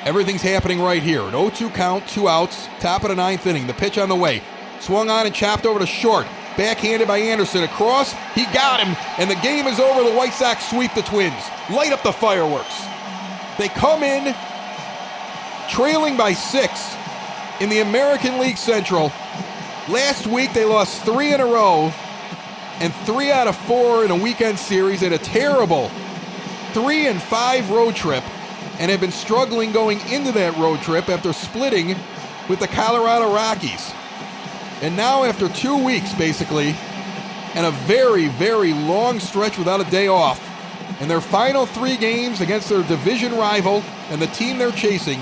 Everything's happening right here. An 0-2 count, 2 outs, top of the 9th inning. The pitch on the way. Swung on and chopped over to short. Backhanded by Anderson. Across, he got him, and the game is over. The White Sox sweep the Twins. Light up the fireworks. They come in trailing by 6 in the American League Central. Last week they lost 3 in a row and 3 out of 4 in a weekend series at a terrible 3-5 road trip, and have been struggling going into that road trip after splitting with the Colorado Rockies. And now after 2 weeks basically, and a very, very long stretch without a day off, in their final 3 games against their division rival and the team they're chasing,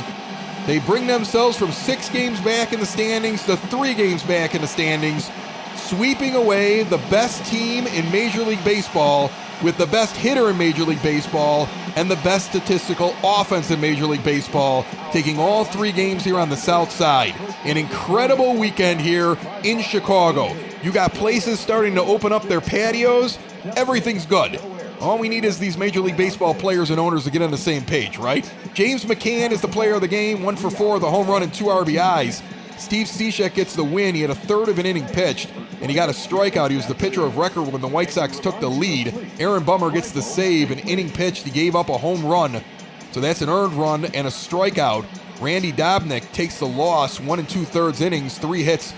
they bring themselves from 6 games back in the standings to 3 games back in the standings, sweeping away the best team in Major League Baseball with the best hitter in Major League Baseball and the best statistical offense in Major League Baseball, taking all 3 games here on the South Side. An incredible weekend here in Chicago. You got places starting to open up their patios. Everything's good. All we need is these Major League Baseball players and owners to get on the same page, right? James McCann is the player of the game, 1 for 4 with a home run and 2 RBIs. Steve Cishek gets the win. He had a third of an inning pitched, and he got a strikeout. He was the pitcher of record when the White Sox took the lead. Aaron Bummer gets the save, an inning pitched. He gave up a home run, so that's an earned run and a strikeout. Randy Dobnak takes the loss, 1 2/3 innings, 3 hits,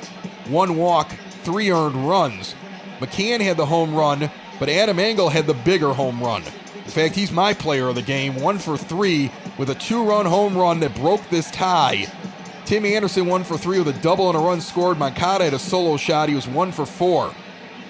1 walk, 3 earned runs. McCann had the home run, but Adam Engel had the bigger home run. In fact, he's my player of the game, 1 for 3 with a 2-run home run that broke this tie. Tim Anderson 1 for 3 with a double and a run scored. Moncada had a solo shot. He was 1 for 4.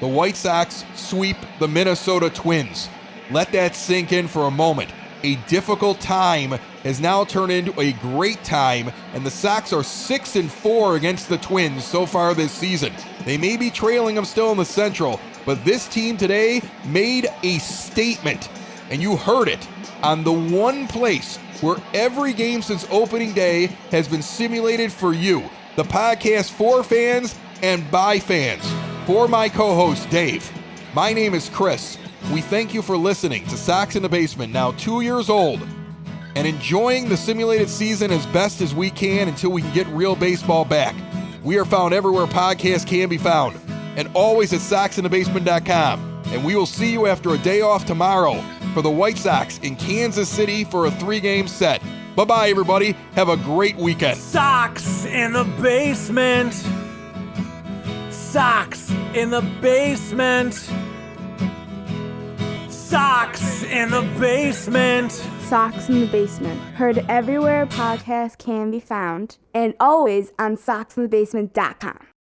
The White Sox sweep the Minnesota Twins. Let that sink in for a moment. A difficult time has now turned into a great time, and the Sox are 6-4 against the Twins so far this season. They may be trailing them still in the Central, but this team today made a statement, and you heard it on the one place where every game since opening day has been simulated for you, the podcast for fans and by fans. For my co-host, Dave, my name is Chris. We thank you for listening to Sox in the Basement, now 2 years old, and enjoying the simulated season as best as we can until we can get real baseball back. We are found everywhere podcasts can be found, and always at SoxInTheBasement.com. And we will see you after a day off tomorrow for the White Sox in Kansas City for a 3-game set. Bye-bye, everybody. Have a great weekend. Sox in the basement. Sox in the basement. Sox in the basement. Sox in the Basement. Heard everywhere podcasts can be found, and always on SoxInTheBasement.com.